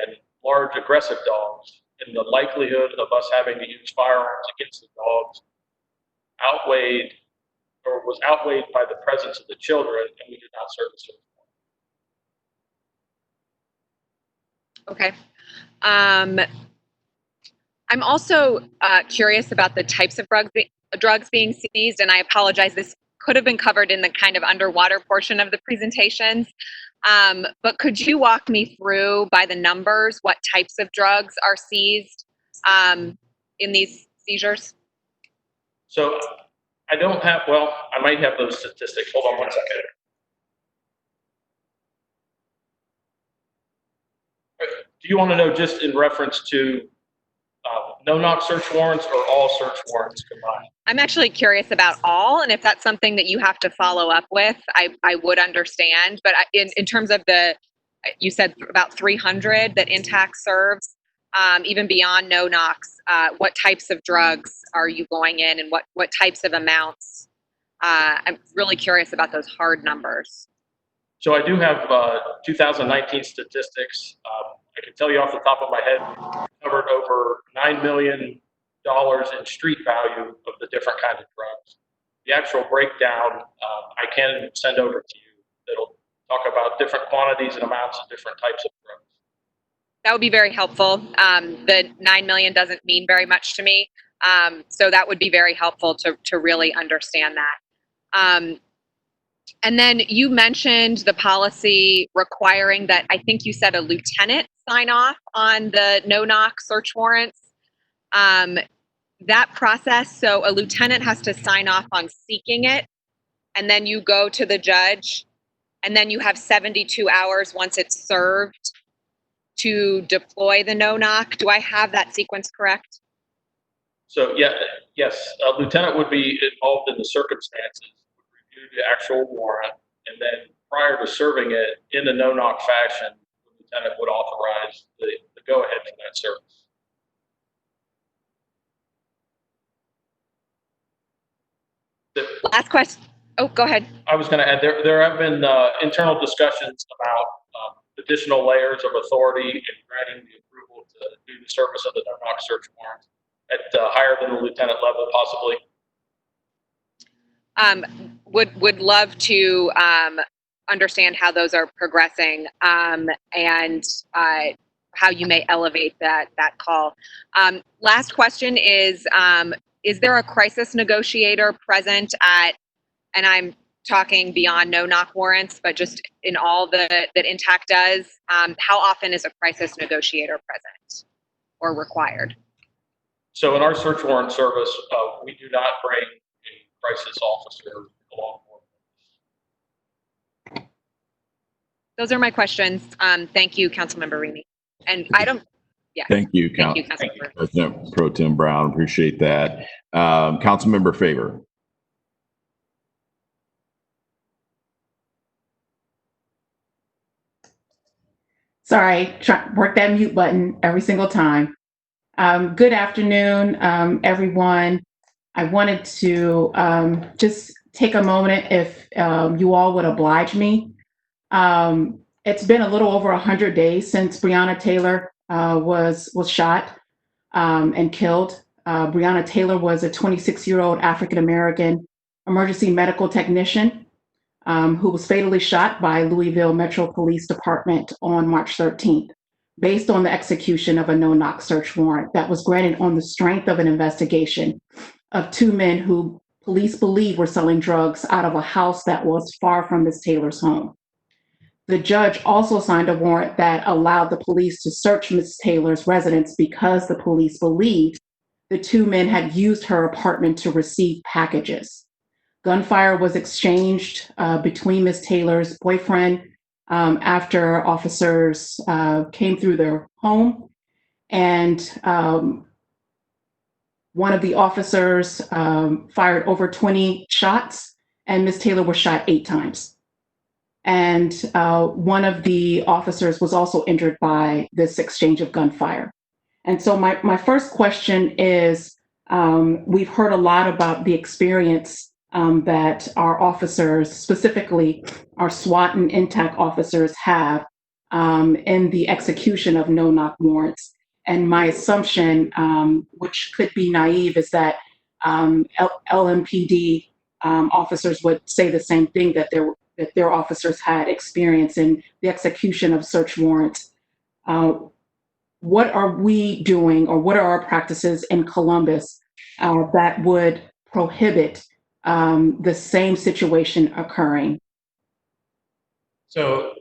and large aggressive dogs. And the likelihood of us having to use firearms against the dogs was outweighed by the presence of the children, and we did not serve the search warrant. Okay. I'm also curious about the types of drugs being seized, and I apologize, this could have been covered in the kind of underwater portion of the presentations. But could you walk me through by the numbers what types of drugs are seized in these seizures? So I don't have, well, I might have those statistics. Hold on one second. Do you want to know just in reference to no-knock search warrants or all search warrants combined? I'm actually curious about all, and if that's something that you have to follow up with, I would understand. But in terms of you said about 300 that Intact serves, even beyond no-knocks, what types of drugs are you going in and what types of amounts? I'm really curious about those hard numbers. So I do have 2019 statistics. I can tell you off the top of my head, we covered over $9 million in street value of the different kinds of drugs. The actual breakdown I can send over to you. It'll talk about different quantities and amounts of different types of drugs. That would be very helpful. The 9 million doesn't mean very much to me. So that would be very helpful to really understand that. And then you mentioned the policy requiring that, I think you said a lieutenant sign off on the no-knock search warrants. That process, so a lieutenant has to sign off on seeking it, and then you go to the judge, and then you have 72 hours once it's served to deploy the no-knock. Do I have that sequence correct? So yes, a lieutenant would be involved in the circumstances, would review the actual warrant, and then prior to serving it in a no-knock fashion, the lieutenant would authorize the go-ahead for that service. Last question. Oh, go ahead. I was going to add, there have been internal discussions about additional layers of authority in granting the approval to do the service of the no-knock search warrant at higher than the lieutenant level, possibly. Would love to understand how those are progressing and how you may elevate that call. Last question is there a crisis negotiator present at, and I'm talking beyond no-knock warrants, but just in all that Intact does, how often is a crisis negotiator present or required? So in our search warrant service, we do not bring a crisis officer along board. Those are my questions. Thank you, Councilmember Remy. And Thank you, Councilmember. President Pro Tem Brown. Appreciate that. Councilmember Favor. Sorry, work that mute button every single time. Good afternoon, everyone. I wanted to just take a moment if you all would oblige me. It's been a little over 100 days since Breonna Taylor was shot and killed. Breonna Taylor was a 26-year-old African-American emergency medical technician who was fatally shot by Louisville Metro Police Department on March 13th, based on the execution of a no-knock search warrant that was granted on the strength of an investigation of two men who police believe were selling drugs out of a house that was far from Ms. Taylor's home. The judge also signed a warrant that allowed the police to search Ms. Taylor's residence because the police believed the two men had used her apartment to receive packages. Gunfire was exchanged between Ms. Taylor's boyfriend after officers came through their home, and one of the officers fired over 20 shots, and Ms. Taylor was shot 8 times. And one of the officers was also injured by this exchange of gunfire. And so my first question is, we've heard a lot about the experience that our officers, specifically our SWAT and Intact officers, have in the execution of no-knock warrants. And my assumption, which could be naive, is that LMPD officers would say the same thing, that their officers had experience in the execution of search warrants. What are we doing, or what are our practices in Columbus that would prohibit the same situation occurring? So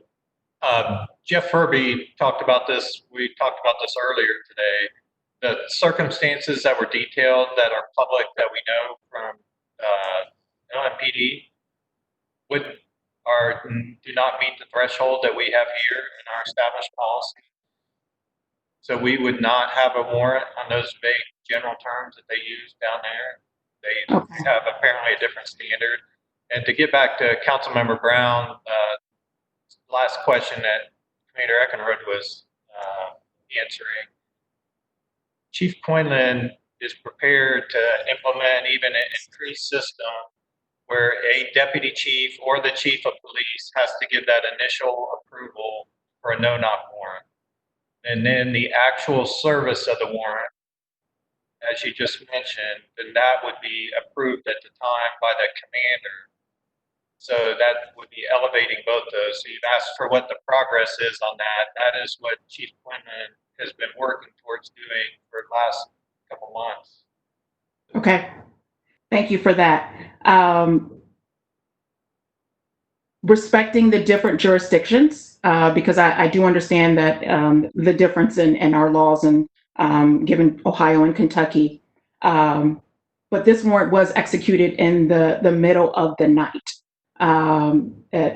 Jeff Furby talked about this. We talked about this earlier today. The circumstances that were detailed that are public that we know from LMPD do not meet the threshold that we have here in our established policy. So we would not have a warrant on those vague general terms that they use down there. They have apparently a different standard. And to get back to Councilmember Brown, last question that Commander Echenrode was answering, Chief Quinlan is prepared to implement even an increased system where a deputy chief or the chief of police has to give that initial approval for a no-knock warrant. And then the actual service of the warrant, as you just mentioned, then that would be approved at the time by the commander. So that would be elevating both those. So you've asked for what the progress is on that. That is what Chief Quinlan has been working towards doing for the last couple months. Okay, thank you for that. Respecting the different jurisdictions, because I do understand that the difference in our laws and given Ohio and Kentucky, but this warrant was executed in the middle of the night,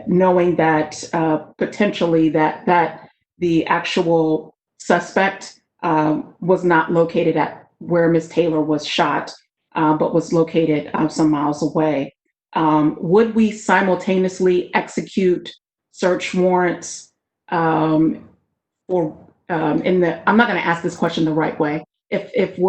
knowing that potentially that the actual suspect was not located at where Ms. Taylor was shot, but was located some miles away. Would we simultaneously execute search warrants I'm not going to ask this question the right way. If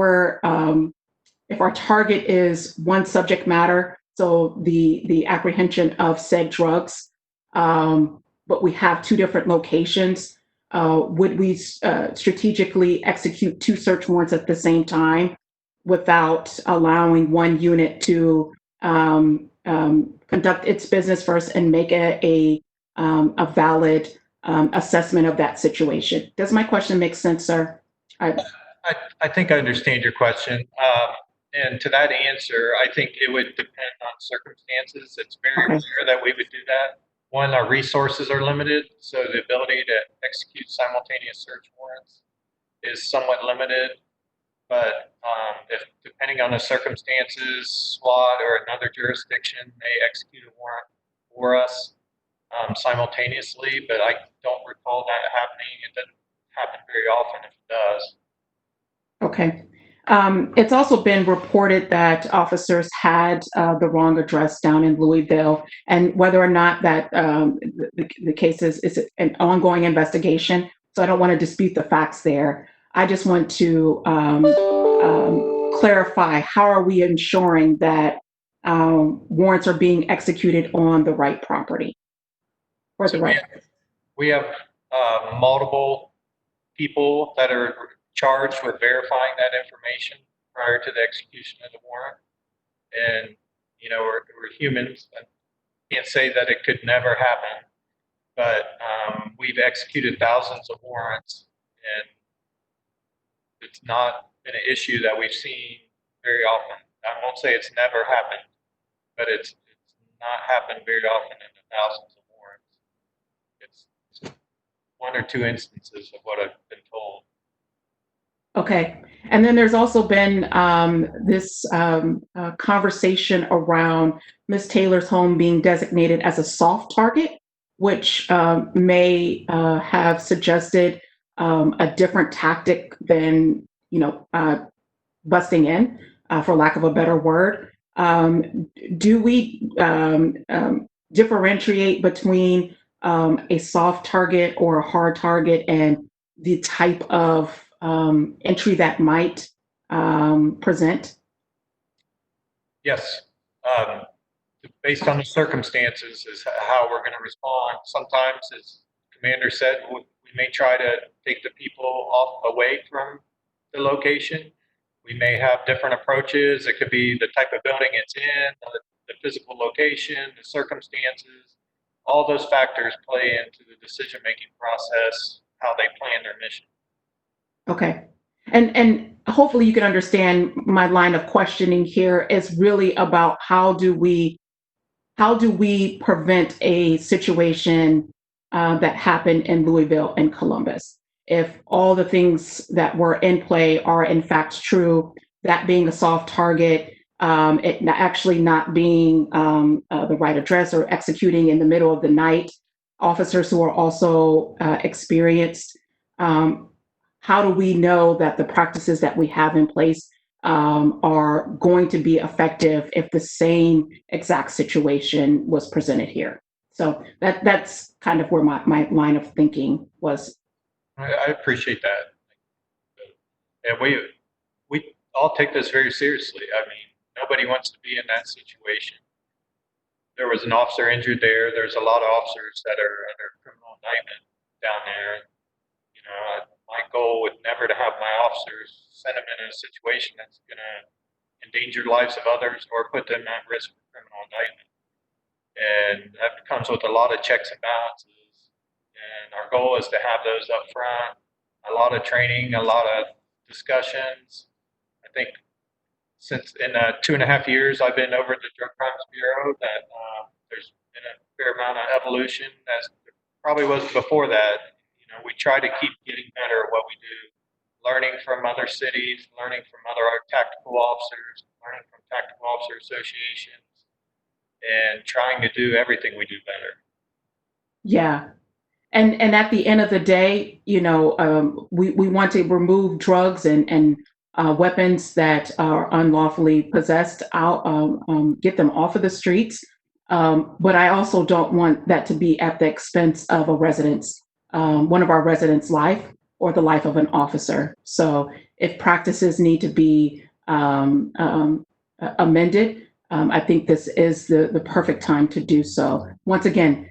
our target is one subject matter, so the apprehension of said drugs, but we have two different locations, would we strategically execute two search warrants at the same time without allowing one unit to conduct its business first and make a valid assessment of that situation? Does my question make sense, sir? I think I understand your question. And to that answer, I think it would depend on circumstances. It's very rare that we would do that. One, our resources are limited, so the ability to execute simultaneous search warrants is somewhat limited. But if depending on the circumstances, SWAT or another jurisdiction may execute a warrant for us simultaneously, but I don't recall that happening. It doesn't happen very often if it does. Okay. It's also been reported that officers had the wrong address down in Louisville, and whether or not that the case is an ongoing investigation. So I don't want to dispute the facts there. I just want to clarify, how are we ensuring that warrants are being executed on the right property? Or the right. We have multiple people that are charged with verifying that information prior to the execution of the warrant. And, you know, we're humans. I can't say that it could never happen, but we've executed thousands of warrants, and it's not been an issue that we've seen very often. I won't say it's never happened, but it's not happened very often in the thousands of warrants. It's one or two instances of what I've been told. Okay. And then there's also been this conversation around Ms. Taylor's home being designated as a soft target, which may have suggested a different tactic than, busting in, for lack of a better word. Do we differentiate between a soft target or a hard target and the type of entry that might present? Yes. Based on the circumstances is how we're going to respond. Sometimes, as Commander said, we may try to take the people away from the location. We may have different approaches. It could be the type of building it's in, the physical location, the circumstances. All those factors play into the decision-making process, how they plan their mission. Okay. And hopefully you can understand my line of questioning here is really about how do we prevent a situation that happened in Louisville and Columbus. If all the things that were in play are in fact true, that being a soft target, it actually not being the right address or executing in the middle of the night, officers who are also experienced, how do we know that the practices that we have in place are going to be effective if the same exact situation was presented here? So that's kind of where my line of thinking was. I appreciate that. And we all take this very seriously. I mean, nobody wants to be in that situation. There was an officer injured there. There's a lot of officers that are under criminal indictment down there. You know, my goal would never to have my officers send them in a situation that's going to endanger the lives of others or put them at risk for criminal indictment. And that comes with a lot of checks and balances. And our goal is to have those up front, a lot of training, a lot of discussions. I think since in 2.5 years I've been over at the Drug Crimes Bureau, that there's been a fair amount of evolution, as there probably was before that. You know, we try to keep getting better at what we do, learning from other cities, learning from other tactical officers, learning from tactical officer associations, and trying to do everything we do better. Yeah. And at the end of the day, you know, we want to remove drugs and weapons that are unlawfully possessed out, get them off of the streets. But I also don't want that to be at the expense of a resident's, one of our residents' life or the life of an officer. So if practices need to be amended, I think this is the perfect time to do so. Once again,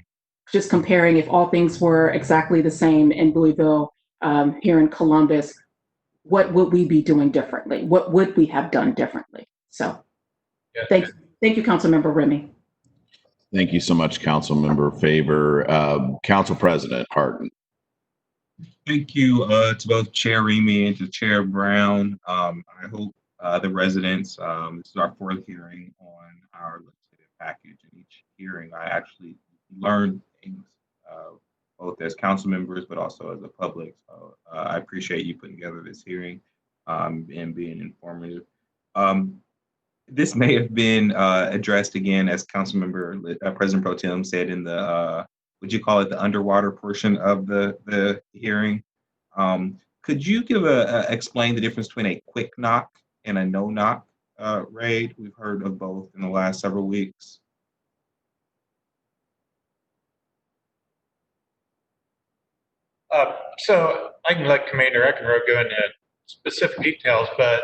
just comparing if all things were exactly the same in Louisville, here in Columbus, what would we be doing differently? What would we have done differently? So Yeah. thank you, Councilmember Remy. Thank you so much, Councilmember Favor. Council President Harden. Thank you to both Chair Remy and to Chair Brown. I hope the residents, this is our fourth hearing on our legislative package. In each hearing, I actually learned things, both as council members, but also as the public. So I appreciate you putting together this hearing and being informative. This may have been addressed again, as Councilmember President Pro Tem said in the, would you call it the underwater portion of the hearing? Could you explain the difference between a quick knock and a no-knock raid? We've heard of both in the last several weeks. So I can let Commander Echenrode go into specific details, but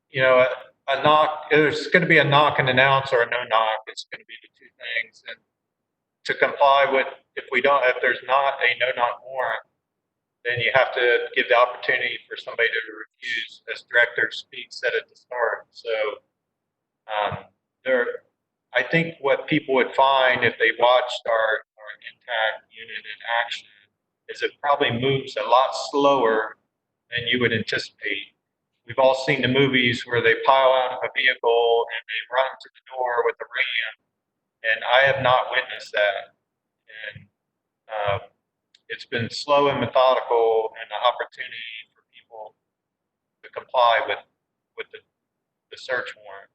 you know, a knock, there's going to be a knock and announce or a no knock. It's going to be the two things. And to comply with, if there's not a no knock warrant, then you have to give the opportunity for somebody to refuse, as Director Speaks said at the start. So I think what people would find if they watched our intact unit in action is it probably moves a lot slower than you would anticipate. We've all seen the movies where they pile out of a vehicle and they run to the door with a ram, and I have not witnessed that. And it's been slow and methodical, and an opportunity for people to comply with the search warrant.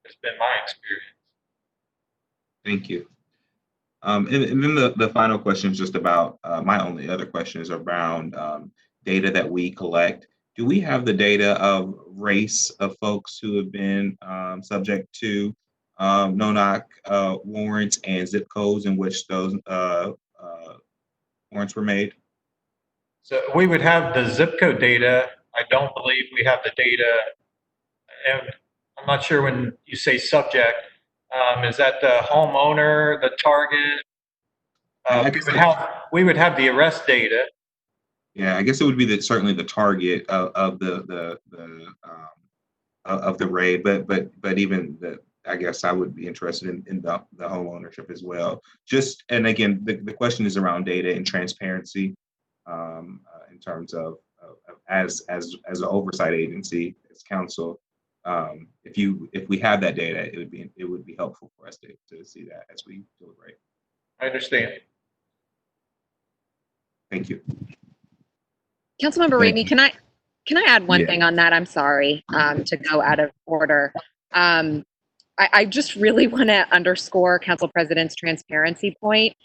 It's been my experience. Thank you. And then the final question is just about, my only other question is around data that we collect. Do we have the data of race of folks who have been subject to no-knock warrants and zip codes in which those warrants were made? So we would have the zip code data. I don't believe we have the data. And I'm not sure when you say subject, is that the homeowner, the target? We would have the arrest data. Yeah, I guess it would be certainly the target of the raid, but even I guess I would be interested in the home ownership as well. And again, the question is around data and transparency in terms of as an oversight agency, as council. If we have that data, it would be helpful for us to see that as we deliberate. I understand. Thank you. Councilmember Thank Remy, you. can I add one Yeah. thing on that? I'm sorry to go out of order. I just really want to underscore Council President's transparency point.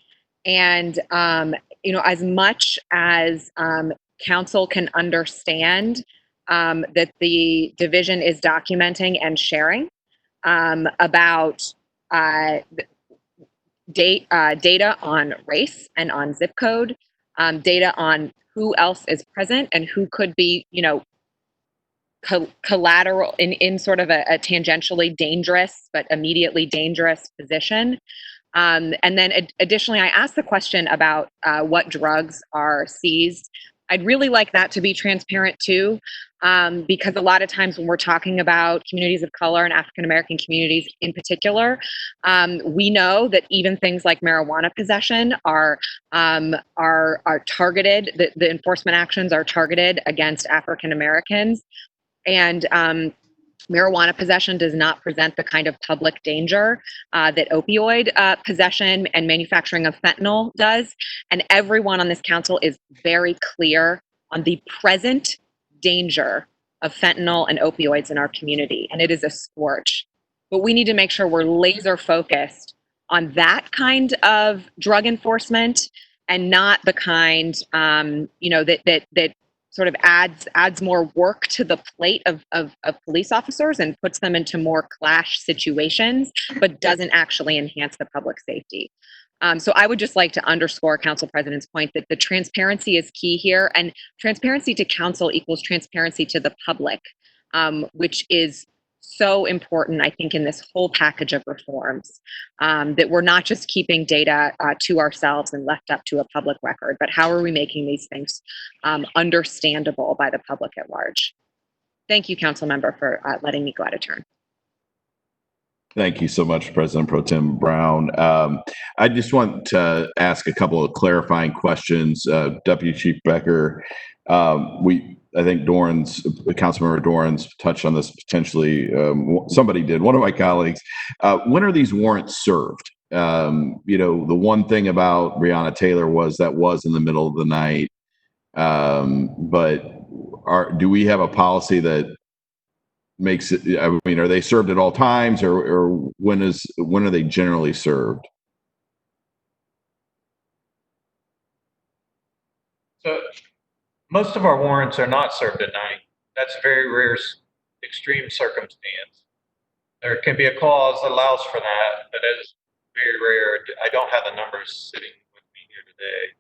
And, as much as Council can understand that the division is documenting and sharing about data on race and on zip code, data on who else is present and who could be, collateral in sort of a tangentially dangerous but immediately dangerous position. And then additionally, I asked the question about what drugs are seized. I'd really like that to be transparent too, because a lot of times when we're talking about communities of color and African American communities in particular, we know that even things like marijuana possession are targeted. The enforcement actions are targeted against African Americans, and marijuana possession does not present the kind of public danger that opioid possession and manufacturing of fentanyl does. And everyone on this council is very clear on the present danger of fentanyl and opioids in our community. And it is a scourge. But we need to make sure we're laser focused on that kind of drug enforcement and not the kind, that sort of adds more work to the plate of police officers and puts them into more clash situations, but doesn't actually enhance the public safety. So I would just like to underscore Council President's point that the transparency is key here, and transparency to Council equals transparency to the public, which is so important, I think, in this whole package of reforms, that we're not just keeping data to ourselves and left up to a public record, but how are we making these things understandable by the public at large? Thank you, Council Member, for letting me go out of turn. Thank you so much, President Pro Tem Brown. I just want to ask a couple of clarifying questions. Deputy Chief Becker, I think Councilmember Dorans touched on this potentially. Somebody did, one of my colleagues. When are these warrants served? The one thing about Breonna Taylor was in the middle of the night. But do we have a policy that makes it, are they served at all times, or when are they generally served? So most of our warrants are not served at night. That's a very rare, extreme circumstance. There can be a clause that allows for that, but it is very rare. I don't have the numbers sitting with me here today.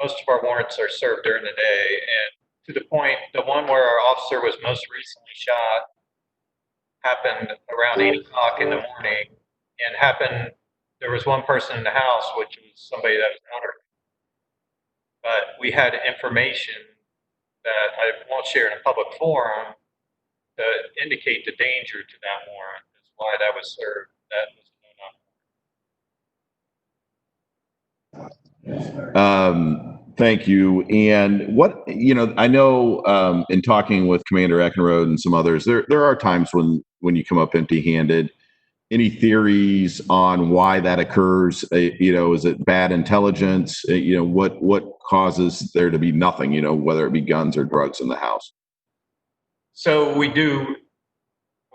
Most of our warrants are served during the day, and to the point, the one where our officer was most recently shot happened around 8 o'clock in the morning, and there was one person in the house, which was somebody that was elderly. But we had information that I won't share in a public forum to indicate the danger to that warrant. That's why that was served. That was no. Thank you. And I know in talking with Commander Echenrode and some others, there are times when you come up empty-handed. Any theories on why that occurs? Is it bad intelligence? What causes there to be nothing? Whether it be guns or drugs in the house. So we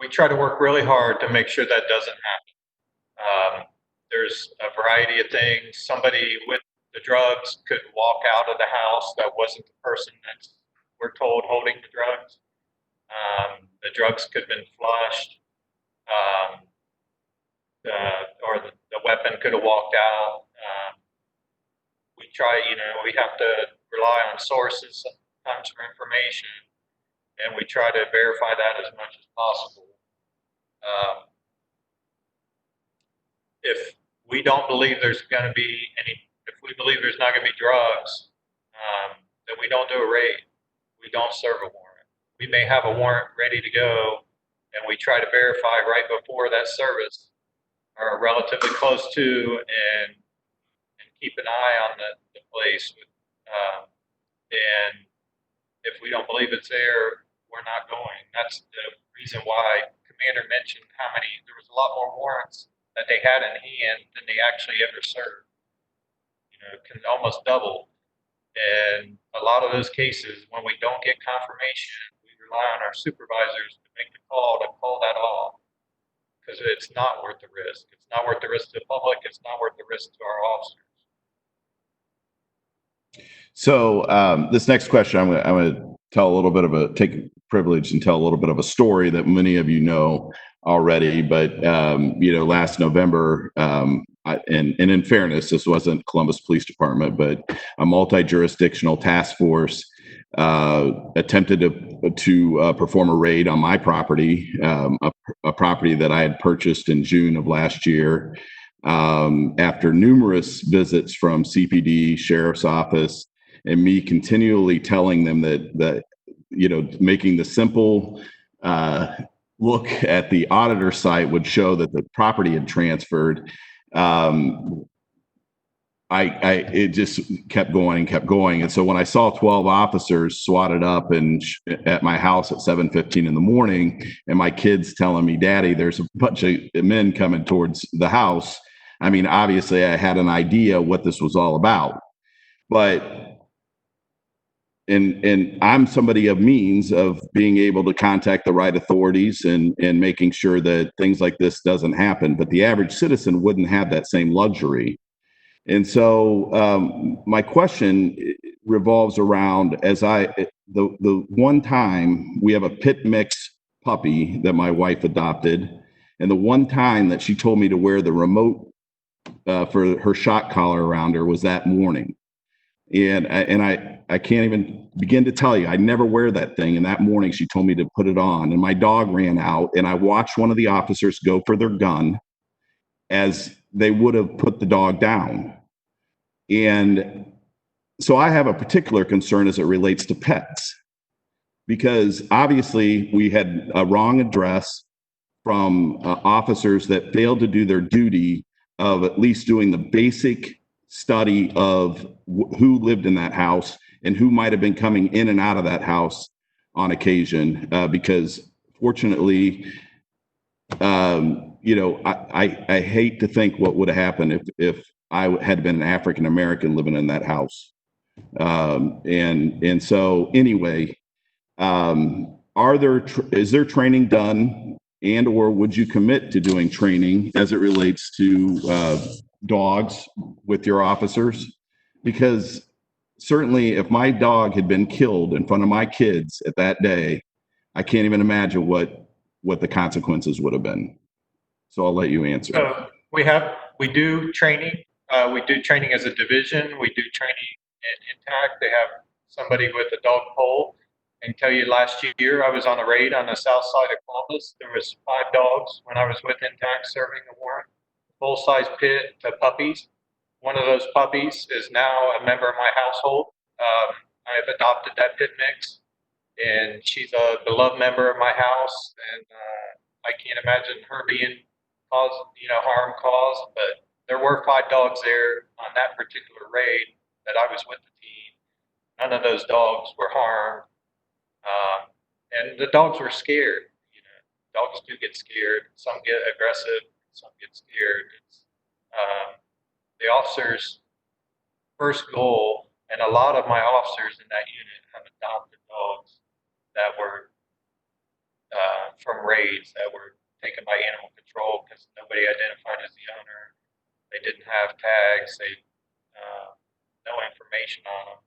try to work really hard to make sure that doesn't happen. There's a variety of things. Somebody with the drugs could walk out of the house that wasn't the person that's, we're told, holding the drugs. The drugs could have been flushed. Or the weapon could have walked out. We have to rely on sources sometimes for information, and we try to verify that as much as possible. If we don't believe there's going to be if we believe there's not going to be drugs, then we don't do a raid. We don't serve a warrant. We may have a warrant ready to go, and we try to verify right before that service, or relatively close to, and keep an eye on the place. And if we don't believe it's there, we're not going. That's the reason why Commander mentioned there was a lot more warrants that they had in hand than they actually ever served. It can almost double. And a lot of those cases, when we don't get confirmation, we rely on our supervisors to make the call to call that off, because it's not worth the risk. It's not worth the risk to the public. It's not worth the risk to our officers. So this next question, I'm going to take privilege and tell a little bit of a story that many of you know already. But last November, and in fairness, this wasn't Columbus Police Department, but a multi-jurisdictional task force attempted to perform a raid on my property, a property that I had purchased in June of last year. After numerous visits from CPD, Sheriff's Office, and me continually telling them that making the simple look at the auditor site would show that the property had transferred. It just kept going. And so when I saw 12 officers swatted up at my house at 7:15 in the morning, and my kids telling me, "Daddy, there's a bunch of men coming towards the house," I mean, obviously I had an idea what this was all about. But and I'm somebody of means of being able to contact the right authorities and making sure that things like this doesn't happen. But the average citizen wouldn't have that same luxury. And so my question revolves around the one time we have a pit mix puppy that my wife adopted, and the one time that she told me to wear the remote for her shock collar around her was that morning. And I can't even begin to tell you, I never wear that thing. And that morning she told me to put it on, and my dog ran out, and I watched one of the officers go for their gun as they would have put the dog down. And so I have a particular concern as it relates to pets, because obviously we had a wrong address from officers that failed to do their duty of at least doing the basic study of who lived in that house and who might have been coming in and out of that house on occasion. Because fortunately, I hate to think what would have happened if I had been an African American living in that house. And so anyway, is there training done, and or would you commit to doing training as it relates to dogs with your officers? Because certainly if my dog had been killed in front of my kids at that day, I can't even imagine what the consequences would have been. So I'll let you answer. So we do training. We do training as a division. We do training in INTAC. They have somebody with a dog pole. And tell you, last year I was on a raid on the south side of Columbus. There was 5 dogs when I was with INTAC serving a warrant, full-size pit to puppies. One of those puppies is now a member of my household. I have adopted that pit mix, and she's a beloved member of my house. And I can't imagine her being harm caused, but there were 5 dogs there on that particular raid that I was with the team. None of those dogs were harmed. And the dogs were scared. Dogs do get scared. Some get aggressive. Some get scared. It's the officer's first goal, and a lot of my officers in that unit have adopted dogs that were from raids that were taken by animal control because nobody identified as the owner. They didn't have tags. No information on them.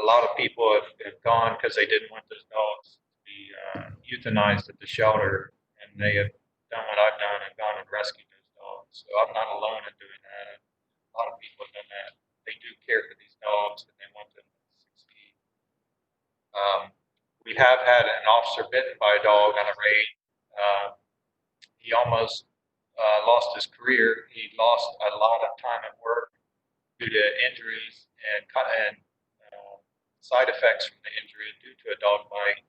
A lot of people have gone because they didn't want those dogs to be euthanized at the shelter, and they have done what I've done and gone and rescued those dogs. So I'm not alone in doing that. A lot of people have done that. They do care for these dogs and they want them to succeed. We have had an officer bitten by a dog on a raid. He almost lost his career. He lost a lot of time at work due to injuries and side effects from the injury due to a dog bite.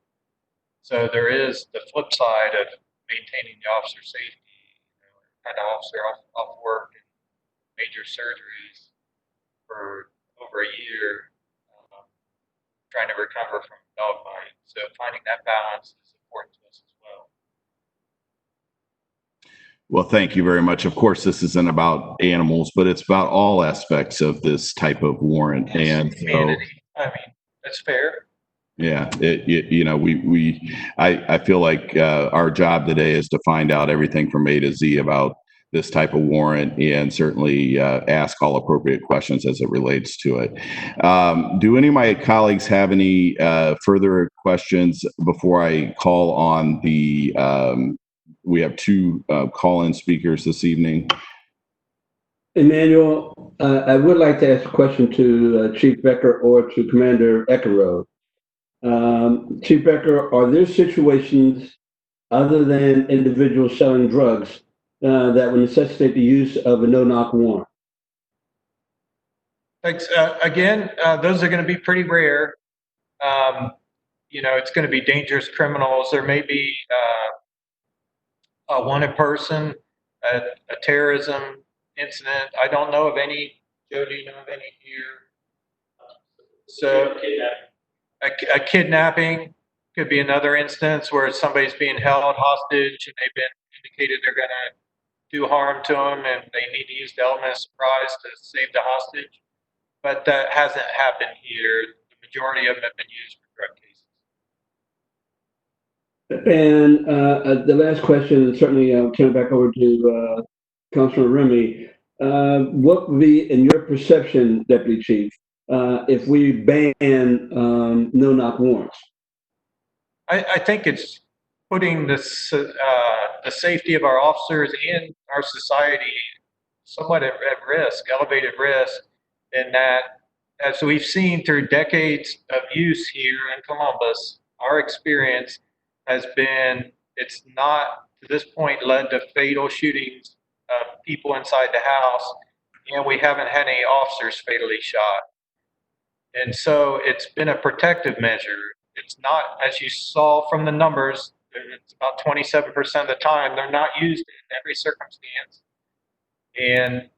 So there is the flip side of maintaining the officer's safety. Had an officer off work and major surgeries for over a year, trying to recover from a dog bite. So finding that balance is important to us as well. Well, thank you very much. Of course, this isn't about animals, but it's about all aspects of this type of warrant. And so, Humanity. I mean, that's fair. yeah, I feel like our job today is to find out everything from A to Z about this type of warrant, and certainly ask all appropriate questions as it relates to it. Do any of my colleagues have any further questions before I call on the, we have two call-in speakers this evening. Emmanuel, I would like to ask a question to Chief Becker or to Commander Echenrode. Chief Becker, are there situations other than individuals selling drugs that would necessitate the use of a no-knock warrant? Thanks. Again, those are going to be pretty rare. It's going to be dangerous criminals. There may be a wanted person, a terrorism incident. I don't know of any. Joe, do you know of any here? So a kidnapping could be another instance where somebody's being held hostage and they've been indicated they're going to do harm to them and they need to use the element of surprise to save the hostage. But that hasn't happened here. The majority of them have been used for drug cases. And the last question, and certainly I'll turn it back over to Councilmember Remy. What would be, in your perception, Deputy Chief, if we ban no-knock warrants? I think it's putting the safety of our officers and our society somewhat at risk, elevated risk, in that, as we've seen through decades of use here in Columbus, our experience has been, it's not to this point led to fatal shootings of people inside the house, and we haven't had any officers fatally shot. And so it's been a protective measure. It's not, as you saw from the numbers, it's about 27% of the time, they're not used in every circumstance. And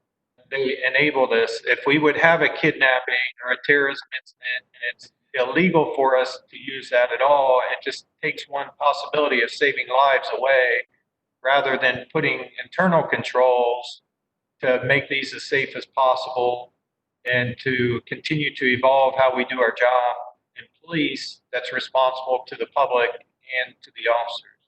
they enable this. If we would have a kidnapping or a terrorism incident and it's illegal for us to use that at all, it just takes one possibility of saving lives away, rather than putting internal controls to make these as safe as possible and to continue to evolve how we do our job in police that's responsible to the public and to the officers.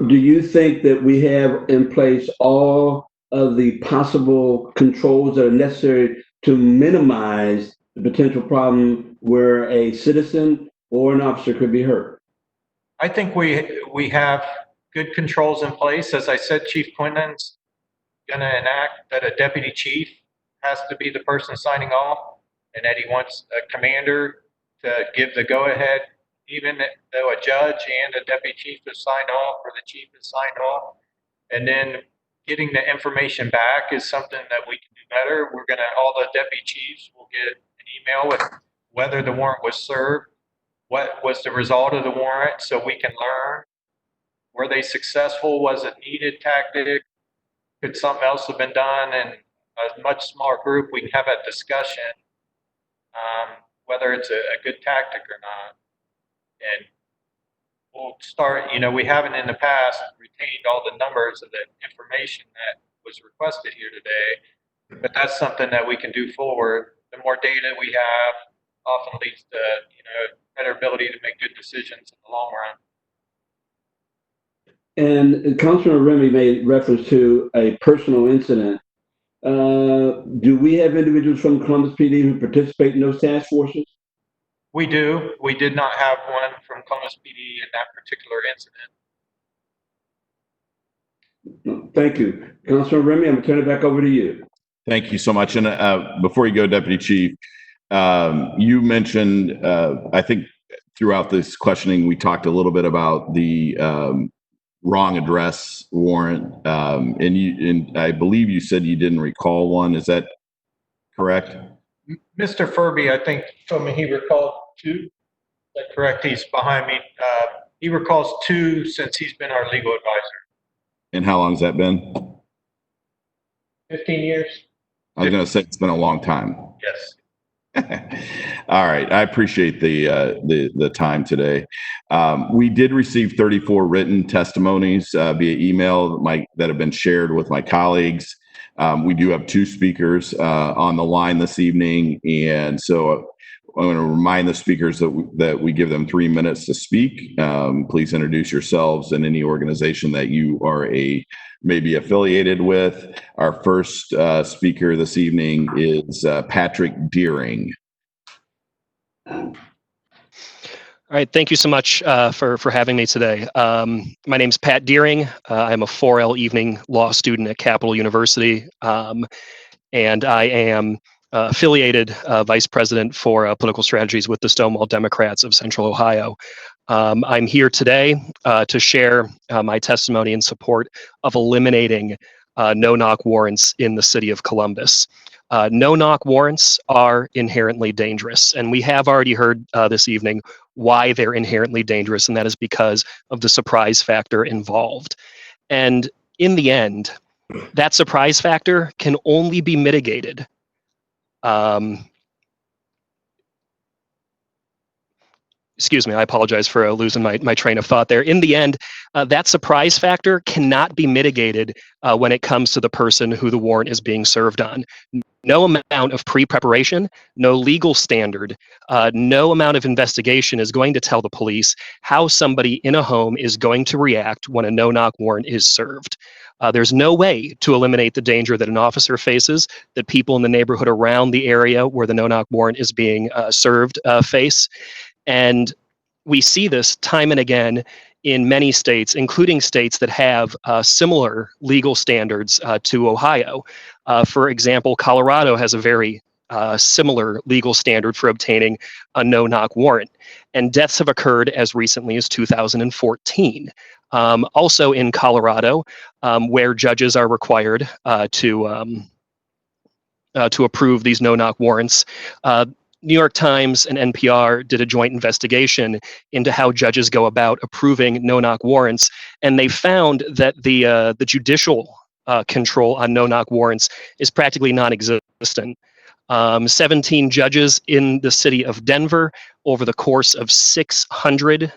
Do you think that we have in place all of the possible controls that are necessary to minimize the potential problem where a citizen or an officer could be hurt? I think we have good controls in place. As I said, Chief Quinlan's going to enact that a deputy chief has to be the person signing off, and that he wants a commander to give the go-ahead, even though a judge and a deputy chief has signed off or the chief has signed off. And then getting the information back is something that we can do better. All the deputy chiefs will get an email with whether the warrant was served, what was the result of the warrant, so we can learn. Were they successful? Was it needed tactic? Could something else have been done? And a much smaller group, we can have that discussion, whether it's a good tactic or not. And we'll start, we haven't in the past retained all the numbers of the information that was requested here today, but that's something that we can do forward. The more data we have often leads to, better ability to make good decisions in the long run. And Councilmember Remy made reference to a personal incident. Do we have individuals from Columbus PD who participate in those task forces? We do. We did not have one from Columbus PD in that particular incident. Thank you. Councilmember Remy, I'm going to turn it back over to you. Thank you so much. And before you go, Deputy Chief, you mentioned, I think throughout this questioning, we talked a little bit about the wrong address warrant. And I believe you said you didn't recall one. Is that correct? Mr. Furby, I think, told me he recalled 2. Is that correct? He's behind me. He recalls 2 since he's been our legal advisor. And how long has that been? 15 years. I was going to say it's been a long time. Yes. All right, I appreciate the time today. We did receive 34 written testimonies via email that have been shared with my colleagues. We do have 2 speakers on the line this evening, and so I want to remind the speakers that we give them 3 minutes to speak. Please introduce yourselves and any organization that you are maybe affiliated with. Our first speaker this evening is Patrick Deering. All right, thank you so much for having me today. My name is Pat Deering. I'm a 4L evening law student at Capital University, and I am affiliated vice president for political strategies with the Stonewall Democrats of Central Ohio. I'm here today to share my testimony in support of eliminating no-knock warrants in the city of Columbus. No-knock warrants are inherently dangerous, and we have already heard this evening why they're inherently dangerous, and that is because of the surprise factor involved. And in the end, that surprise factor can only be mitigated excuse me, I apologize for losing my train of thought there. In the end, that surprise factor cannot be mitigated when it comes to the person who the warrant is being served on. No amount of pre-preparation, no legal standard, no amount of investigation is going to tell the police how somebody in a home is going to react when a no-knock warrant is served. There's no way to eliminate the danger that an officer faces, that people in the neighborhood around the area where the no-knock warrant is being served face. And we see this time and again in many states, including states that have similar legal standards to Ohio. For example, Colorado has a very similar legal standard for obtaining a no-knock warrant. And deaths have occurred as recently as 2014. Also in Colorado, where judges are required to approve these no-knock warrants, New York Times and NPR did a joint investigation into how judges go about approving no-knock warrants, and they found that the judicial control on no-knock warrants is practically non-existent. 17 judges in the city of Denver, over the course of 600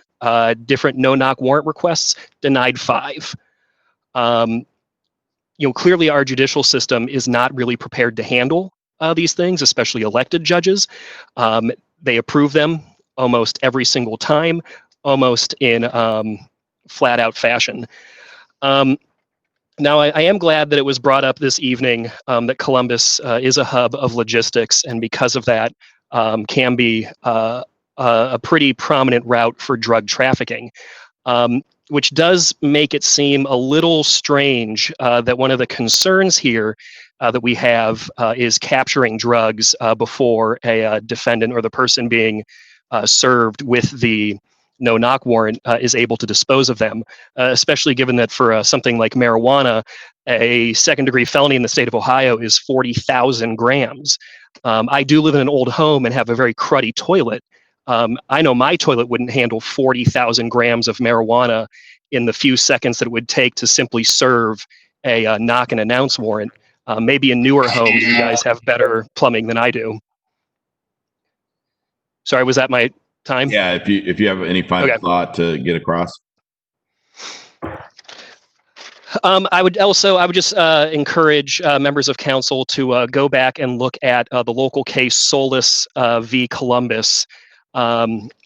different no-knock warrant requests, denied 5. Clearly our judicial system is not really prepared to handle these things, especially elected judges. They approve them almost every single time, almost in flat out fashion. Now, I am glad that it was brought up this evening that Columbus is a hub of logistics, and because of that, can be a pretty prominent route for drug trafficking. Which does make it seem a little strange that one of the concerns here that we have is capturing drugs before a defendant or the person being served with the no-knock warrant is able to dispose of them, especially given that for something like marijuana, a second-degree felony in the state of Ohio is 40,000 grams. I do live in an old home and have a very cruddy toilet. I know my toilet wouldn't handle 40,000 grams of marijuana in the few seconds that it would take to simply serve a knock and announce warrant. Maybe in newer homes, you guys have better plumbing than I do. Sorry, was that my time? Yeah, if you have any final thought to get across. I would just encourage members of council to go back and look at the local case Solis v. Columbus,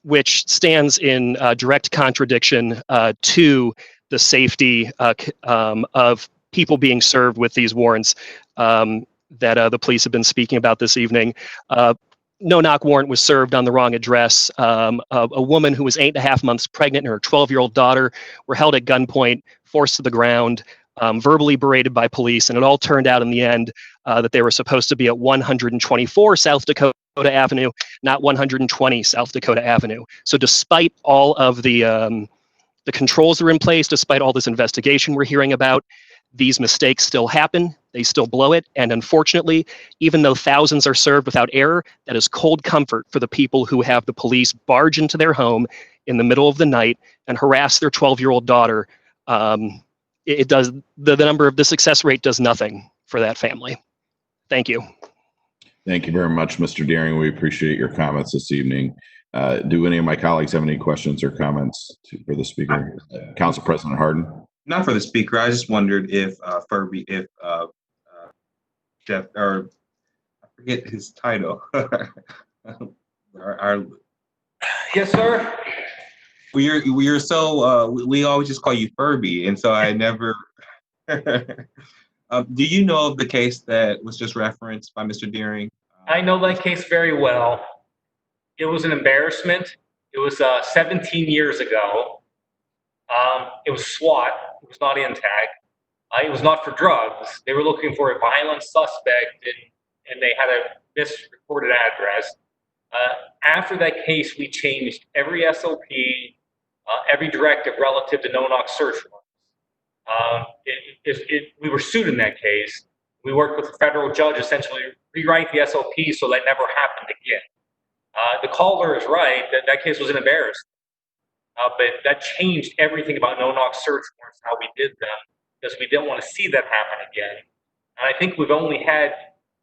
which stands in direct contradiction to the safety of people being served with these warrants that the police have been speaking about this evening. No-knock warrant was served on the wrong address. A woman who was 8.5 months pregnant and her 12-year-old daughter were held at gunpoint, forced to the ground, verbally berated by police, and it all turned out in the end that they were supposed to be at 124 South Dakota Avenue, not 120 South Dakota Avenue. So despite all of the controls that are in place, despite all this investigation we're hearing about, these mistakes still happen, they still blow it, and unfortunately, even though thousands are served without error, that is cold comfort for the people who have the police barge into their home in the middle of the night and harass their 12-year-old daughter. It does, the success rate does nothing for that family. Thank you. Thank you very much, Mr. Deering. We appreciate your comments this evening. Do any of my colleagues have any questions or comments for the speaker? Council President Harden? Not for the speaker. I just wondered if Jeff, or I forget his title. Yes, sir. We always just call you Furby, and so I never. Do you know of the case that was just referenced by Mr. Deering? I know that case very well. It was an embarrassment. It was 17 years ago. It was SWAT. It was not INTAG. It was not for drugs. They were looking for a violent suspect, and they had a misreported address. After that case, we changed every SOP, every directive relative to no-knock search warrants. We were sued in that case. We worked with the federal judge, essentially rewrite the SOP so that never happened again. The caller is right that case was an embarrassment, but that changed everything about no-knock search warrants, how we did them, because we didn't want to see that happen again. And I think we've only had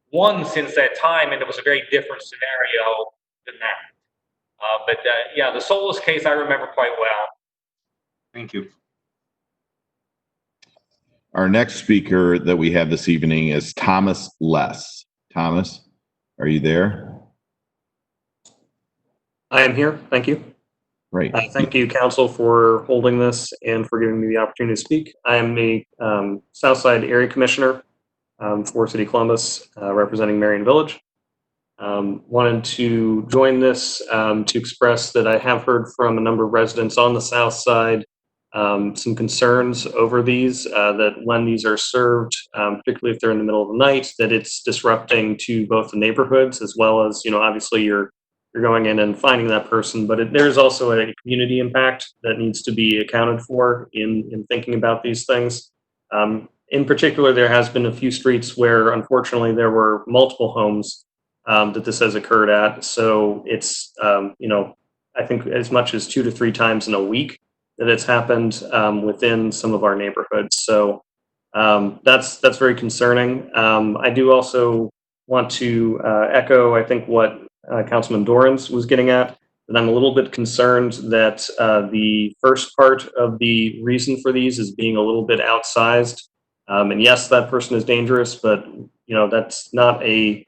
one since that time, and it was a very different scenario than that. But yeah, the Solis case I remember quite well. Thank you. Our next speaker that we have this evening is Thomas Less. Thomas, are you there? I am here. Thank you. Great. Thank you, Council, for holding this and for giving me the opportunity to speak. I am a Southside Area Commissioner for City of Columbus, representing Marion Village. Wanted to join this to express that I have heard from a number of residents on the South Side some concerns over these, that when these are served, particularly if they're in the middle of the night, that it's disrupting to both the neighborhoods as well as, obviously you're going in and finding that person, but there's also a community impact that needs to be accounted for in thinking about these things. In particular, there has been a few streets where, unfortunately, there were multiple homes that this has occurred at. So it's, I think as much as 2 to 3 times in a week that it's happened within some of our neighborhoods. So that's very concerning. I do also want to echo, I think, what Councilman Dorans was getting at, that I'm a little bit concerned that the first part of the reason for these is being a little bit outsized. And yes, that person is dangerous, but that's not the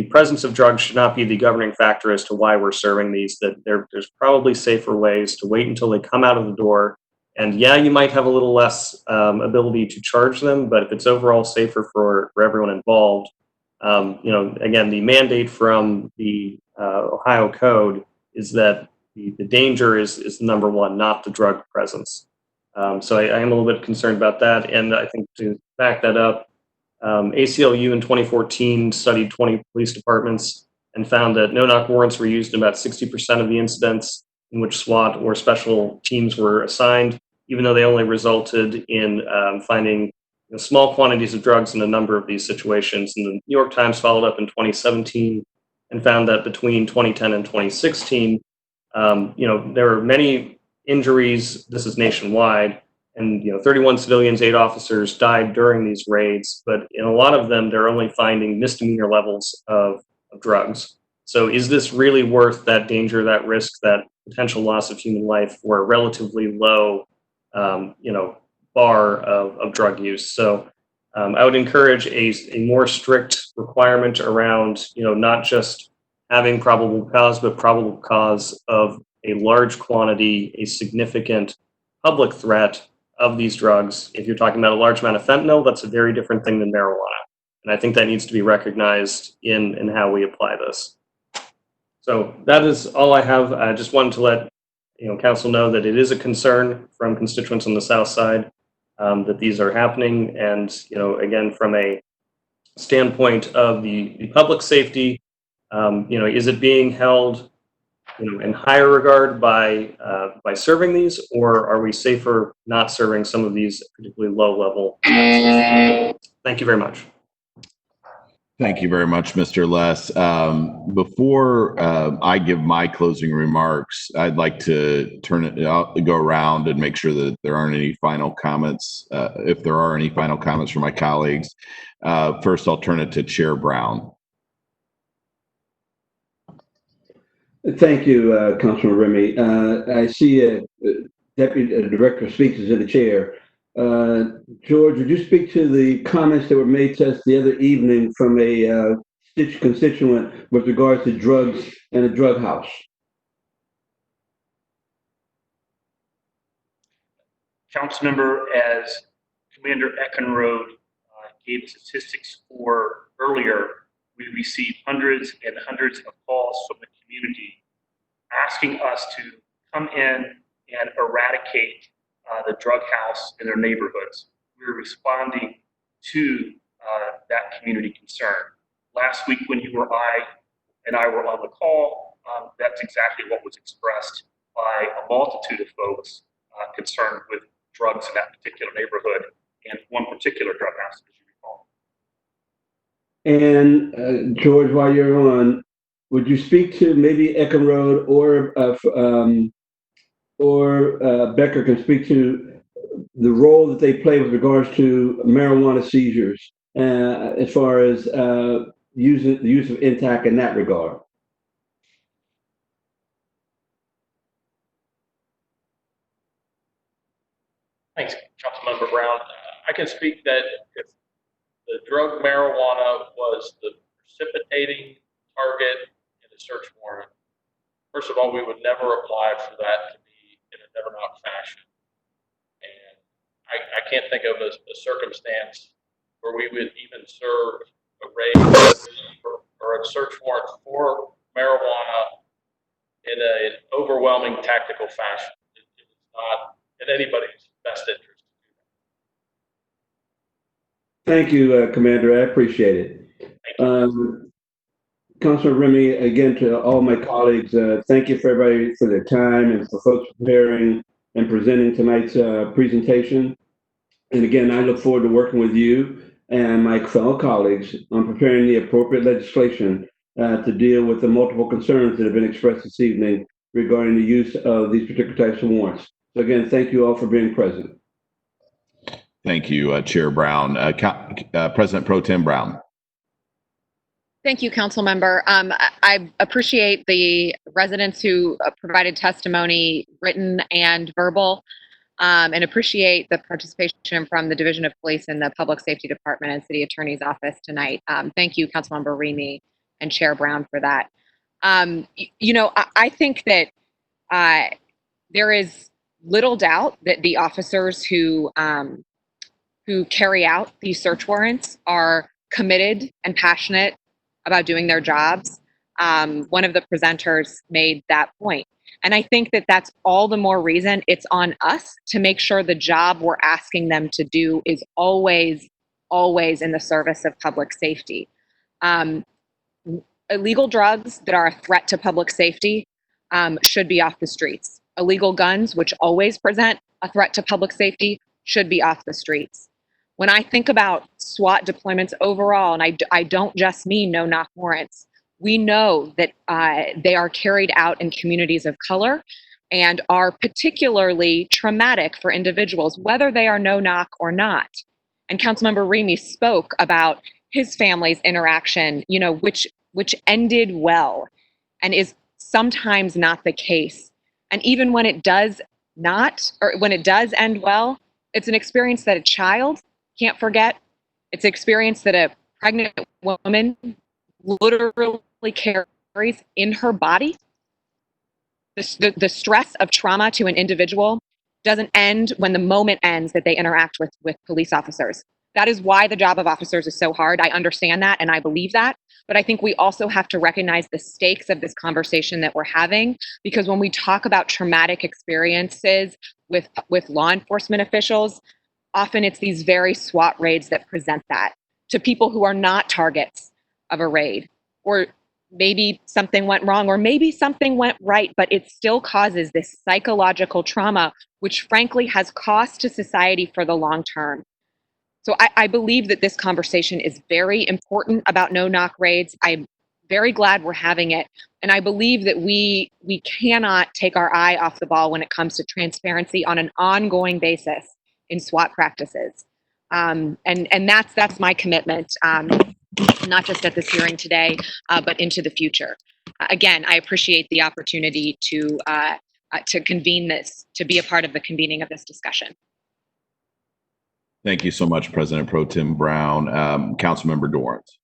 presence of drugs should not be the governing factor as to why we're serving these. That there's probably safer ways to wait until they come out of the door. And yeah, you might have a little less ability to charge them, but if it's overall safer for everyone involved, again, the mandate from the Ohio Code is that the danger is number one, not the drug presence. So I am a little bit concerned about that. And I think to back that up, ACLU in 2014 studied 20 police departments and found that no-knock warrants were used in about 60% of the incidents in which SWAT or special teams were assigned, even though they only resulted in finding small quantities of drugs in a number of these situations. And the New York Times followed up in 2017 and found that between 2010 and 2016, there were many injuries. This is nationwide. And 31 civilians, 8 officers died during these raids, but in a lot of them, they're only finding misdemeanor levels of drugs. So is this really worth that danger, that risk, that potential loss of human life for a relatively low, bar of drug use? So I would encourage a more strict requirement around, not just having probable cause, but probable cause of a large quantity, a significant public threat of these drugs. If you're talking about a large amount of fentanyl, that's a very different thing than marijuana. And I think that needs to be recognized in how we apply this. So that is all I have. I just wanted to let council know that it is a concern from constituents on the South Side that these are happening. And, again, from a standpoint of the public safety, is it being held in higher regard by serving these, or are we safer not serving some of these particularly low level? Thank you very much. Thank you very much, Mr. Less. Before I give my closing remarks, I'd like to go around and make sure that there aren't any final comments. If there are any final comments from my colleagues, first I'll turn it to Chair Brown. Thank you, Councilman Remy. I see Deputy Director speaks to the chair. George, would you speak to the comments that were made to us the other evening from a constituent with regards to drugs and a drug house? Councilmember, as Commander Echenrode gave statistics for earlier, we received hundreds and hundreds of calls from the community asking us to come in and eradicate the drug house in their neighborhoods. We're responding to that community concern. Last week when you were I were on the call, that's exactly what was expressed by a multitude of folks concerned with drugs in that particular neighborhood and one particular drug house, as you recall. And George, while you're on, would you speak to maybe Echenrode or Becker can speak to the role that they play with regards to marijuana seizures, as far as the use of intact in that regard? Thanks, Councilmember Brown. I can speak that if the drug marijuana was the precipitating target in a search warrant, first of all, we would never apply for that to be in a no-knock fashion. And I can't think of a circumstance where we would even serve a raid or a search warrant for marijuana in an overwhelming tactical fashion. It's not in anybody's best interest. Thank you, Commander. I appreciate it. Councilor Remy, again, to all my colleagues, thank you for everybody for their time and for folks preparing and presenting tonight's presentation. And again, I look forward to working with you and my fellow colleagues on preparing the appropriate legislation to deal with the multiple concerns that have been expressed this evening regarding the use of these particular types of warrants. So again, thank you all for being present. Thank you, Chair Brown. President Pro Tem Brown. Thank you, council member. I appreciate the residents who provided testimony, written and verbal, and appreciate the participation from the Division of Police and the Public Safety Department and City Attorney's Office tonight. Thank you, Councilmember Remy and Chair Brown for that. I think that there is little doubt that the officers who carry out these search warrants are committed and passionate about doing their jobs. One of the presenters made that point. And I think that that's all the more reason it's on us to make sure the job we're asking them to do is always, always in the service of public safety. Illegal drugs that are a threat to public safety should be off the streets. Illegal guns, which always present a threat to public safety, should be off the streets. When I think about SWAT deployments overall, and I don't just mean no-knock warrants, we know that they are carried out in communities of color and are particularly traumatic for individuals, whether they are no-knock or not. And Councilmember Remy spoke about his family's interaction, which ended well and is sometimes not the case. And even when it does not, or when it does end well, it's an experience that a child can't forget. It's an experience that a pregnant woman literally carries in her body. The stress of trauma to an individual doesn't end when the moment ends that they interact with police officers. That is why the job of officers is so hard. I understand that and I believe that. But I think we also have to recognize the stakes of this conversation that we're having, because when we talk about traumatic experiences with law enforcement officials, often it's these very SWAT raids that present that to people who are not targets of a raid, or maybe something went wrong, or maybe something went right, but it still causes this psychological trauma, which frankly has cost to society for the long term. So I believe that this conversation is very important about no-knock raids. I'm very glad we're having it. And I believe that we cannot take our eye off the ball when it comes to transparency on an ongoing basis in SWAT practices. And that's my commitment, not just at this hearing today, but into the future. again, I appreciate the opportunity to convene this, to be a part of the convening of this discussion. Thank you so much, President Pro Tem Brown. Councilmember Dorrance.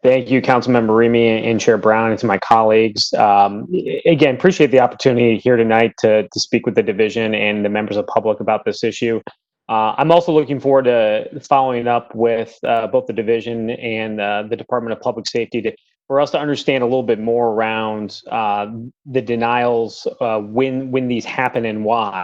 Thank you, Councilmember Remy and Chair Brown, and to my colleagues. Again, appreciate the opportunity here tonight to speak with the division and the members of the public about this issue. I'm also looking forward to following up with both the division and the Department of Public Safety for us to understand a little bit more around the denials, when these happen and why.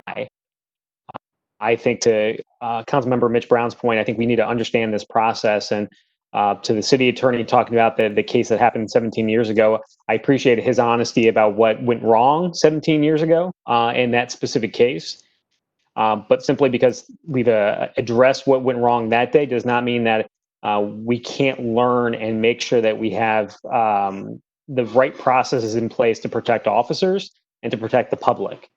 I think to Councilmember Mitch Brown's point, I think we need to understand this process. And to the city attorney talking about the case that happened 17 years ago, I appreciate his honesty about what went wrong 17 years ago in that specific case. But simply because we've addressed what went wrong that day does not mean that we can't learn and make sure that we have the right processes in place to protect officers and to protect the public.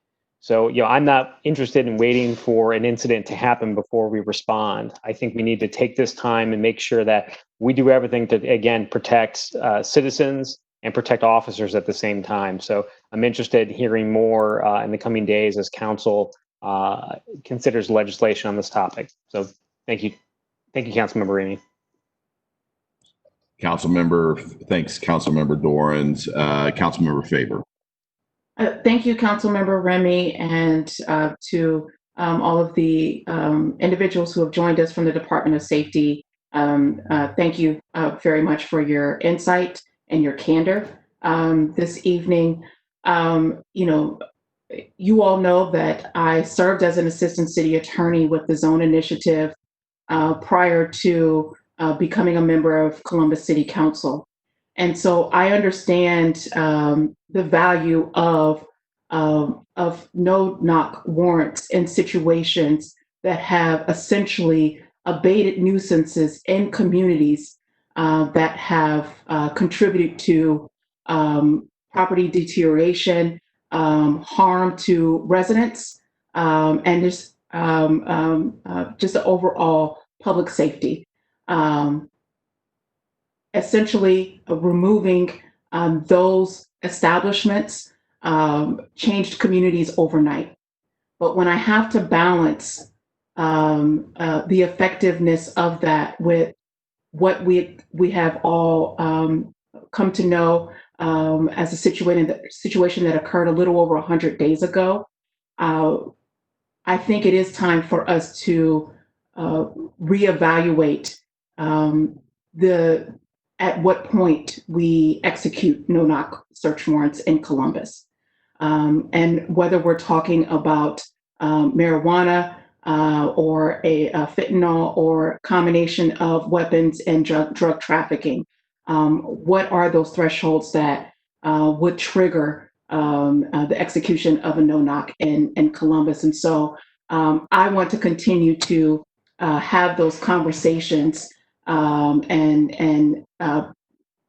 So, I'm not interested in waiting for an incident to happen before we respond. I think we need to take this time and make sure that we do everything to, again, protect citizens and protect officers at the same time. So I'm interested in hearing more in the coming days as council considers legislation on this topic. So thank you. Thank you, Councilmember Remy. Thanks, Councilmember Dorrance. Councilmember Favor. Thank you, Councilmember Remy, and to all of the individuals who have joined us from the Department of Safety. Thank you very much for your insight and your candor this evening. You all know that I served as an assistant city attorney with the Zone Initiative prior to becoming a member of Columbus City Council. And so I understand the value of no-knock warrants in situations that have essentially abated nuisances in communities that have contributed to property deterioration, harm to residents, and just the overall public safety. Essentially removing those establishments changed communities overnight. But when I have to balance the effectiveness of that with what we have all come to know as a situation that occurred a little over 100 days ago, I think it is time for us to reevaluate at what point we execute no-knock search warrants in Columbus. And whether we're talking about marijuana or a fentanyl or combination of weapons and drug trafficking, what are those thresholds that would trigger the execution of a no-knock in Columbus? And so I want to continue to have those conversations and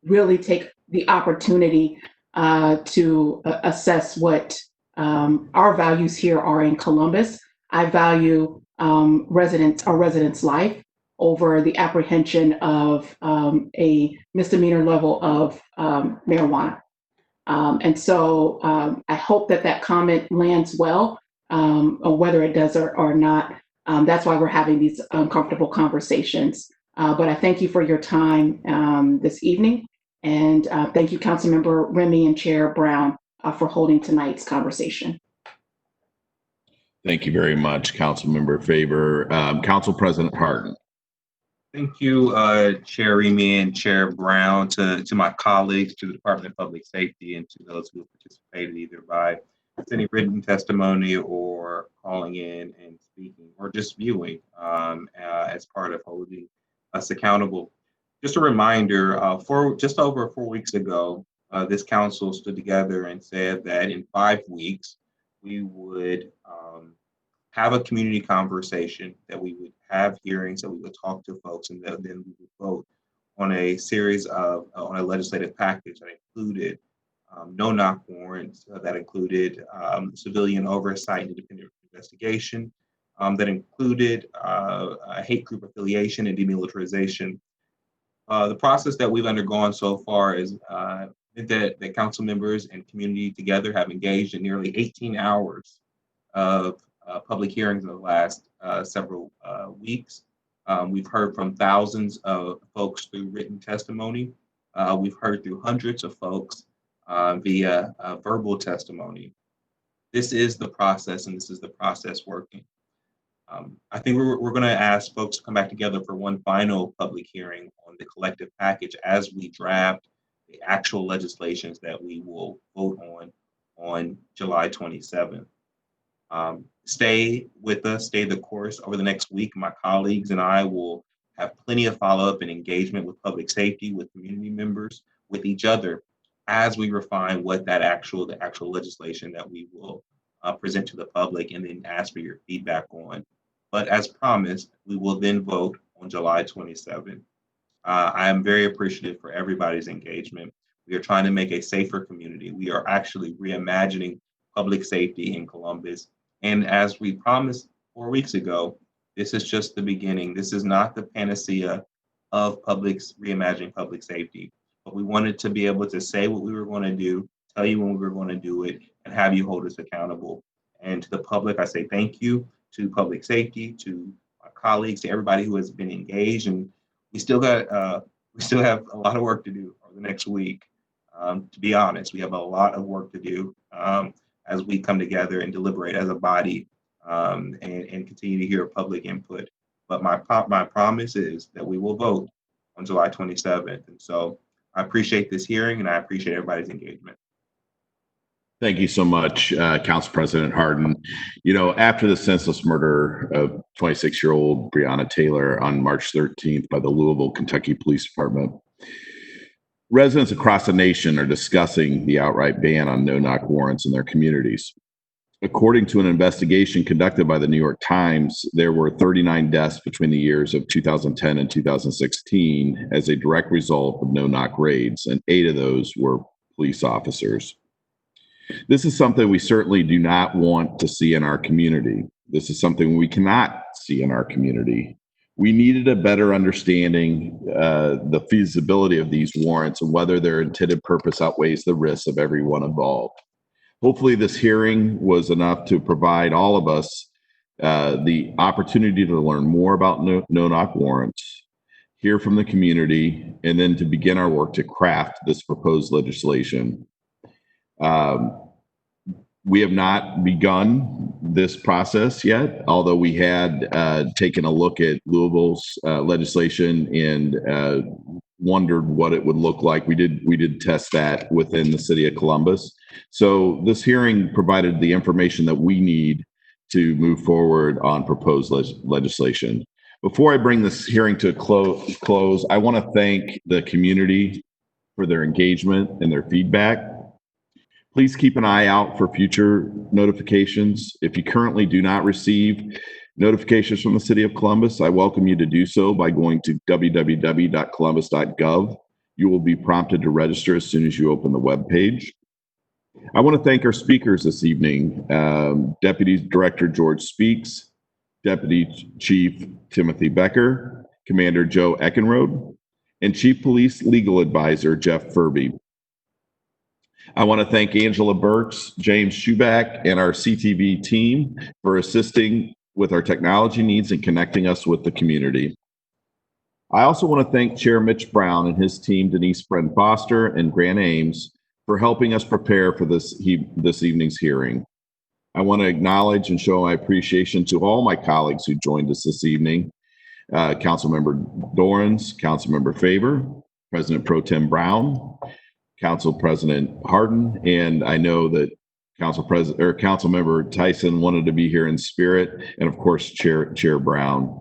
really take the opportunity to assess what our values here are in Columbus. I value residents' life over the apprehension of a misdemeanor level of marijuana. And so I hope that comment lands well, or whether it does or not. That's why we're having these uncomfortable conversations. But I thank you for your time this evening. And thank you, Councilmember Remy and Chair Brown, for holding tonight's conversation. Thank you very much, Councilmember Favor. Council President Hardin. Thank you, Chair Remy and Chair Brown, to my colleagues, to the Department of Public Safety, and to those who have participated either by sending written testimony or calling in and speaking or just viewing as part of holding us accountable. Just a reminder, just over 4 weeks ago, this council stood together and said that in 5 weeks, we would have a community conversation, that we would have hearings, that we would talk to folks, and then we would vote on a series of, on a legislative package that included no-knock warrants, that included civilian oversight and independent investigation, that included a hate group affiliation and demilitarization. The process that we've undergone so far is that the council members and community together have engaged in nearly 18 hours of public hearings in the last several weeks. We've heard from thousands of folks through written testimony. We've heard through hundreds of folks via verbal testimony. This is the process, and this is the process working. I think we're going to ask folks to come back together for one final public hearing on the collective package as we draft the actual legislations that we will vote on July 27th. Stay with us, stay the course over the next week. My colleagues and I will have plenty of follow-up and engagement with public safety, with community members, with each other, as we refine what the actual legislation that we will present to the public and then ask for your feedback on. But as promised, we will then vote on July 27th. I am very appreciative for everybody's engagement. We are trying to make a safer community. We are actually reimagining public safety in Columbus. And as we promised 4 weeks ago, this is just the beginning. This is not the panacea of reimagining public safety. But we wanted to be able to say what we were going to do, tell you when we were going to do it, and have you hold us accountable. And to the public, I say thank you, to public safety, to my colleagues, to everybody who has been engaged. And we still have a lot of work to do over the next week. To be honest, we have a lot of work to do as we come together and deliberate as a body and continue to hear public input. But my promise is that we will vote on July 27th. And so I appreciate this hearing, and I appreciate everybody's engagement. Thank you so much, Council President Hardin. You know, after the senseless murder of 26-year-old Breonna Taylor on March 13th by the Louisville, Kentucky Police Department, residents across the nation are discussing the outright ban on no-knock warrants in their communities. According to an investigation conducted by the New York Times, there were 39 deaths between the years of 2010 and 2016 as a direct result of no-knock raids, and 8 of those were police officers. This is something we certainly do not want to see in our community. This is something we cannot see in our community. We needed a better understanding the feasibility of these warrants and whether their intended purpose outweighs the risks of everyone involved. Hopefully this hearing was enough to provide all of us the opportunity to learn more about no-knock warrants, hear from the community, and then to begin our work to craft this proposed legislation. We have not begun this process yet, although we had taken a look at Louisville's legislation and wondered what it would look like. We did test that within the city of Columbus. So this hearing provided the information that we need to move forward on proposed legislation. Before I bring this hearing to a close, I want to thank the community for their engagement and their feedback. Please keep an eye out for future notifications. If you currently do not receive notifications from the City of Columbus, I welcome you to do so by going to www.columbus.gov. You will be prompted to register as soon as you open the webpage. I want to thank our speakers this evening, Deputy Director George Speaks, Deputy Chief Timothy Becker, Commander Joe Echenrode, and Chief Police Legal Advisor Jeff Furby. I want to thank Angela Burks, James Schuback, and our CTV team for assisting with our technology needs and connecting us with the community. I also want to thank Chair Mitch Brown and his team, Denise Bren Foster and Grant Ames, for helping us prepare for this evening's hearing. I want to acknowledge and show my appreciation to all my colleagues who joined us this evening. Councilmember Dorans, Councilmember Favor, President Pro Tem Brown, Council President Hardin, and I know that Councilmember Tyson wanted to be here in spirit, and of course, Chair Brown.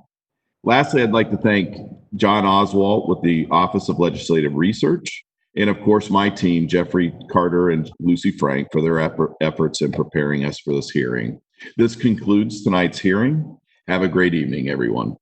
Lastly, I'd like to thank John Oswalt with the Office of Legislative Research, and of course, my team, Jeffrey Carter and Lucy Frank, for their efforts in preparing us for this hearing. This concludes tonight's hearing. Have a great evening, everyone.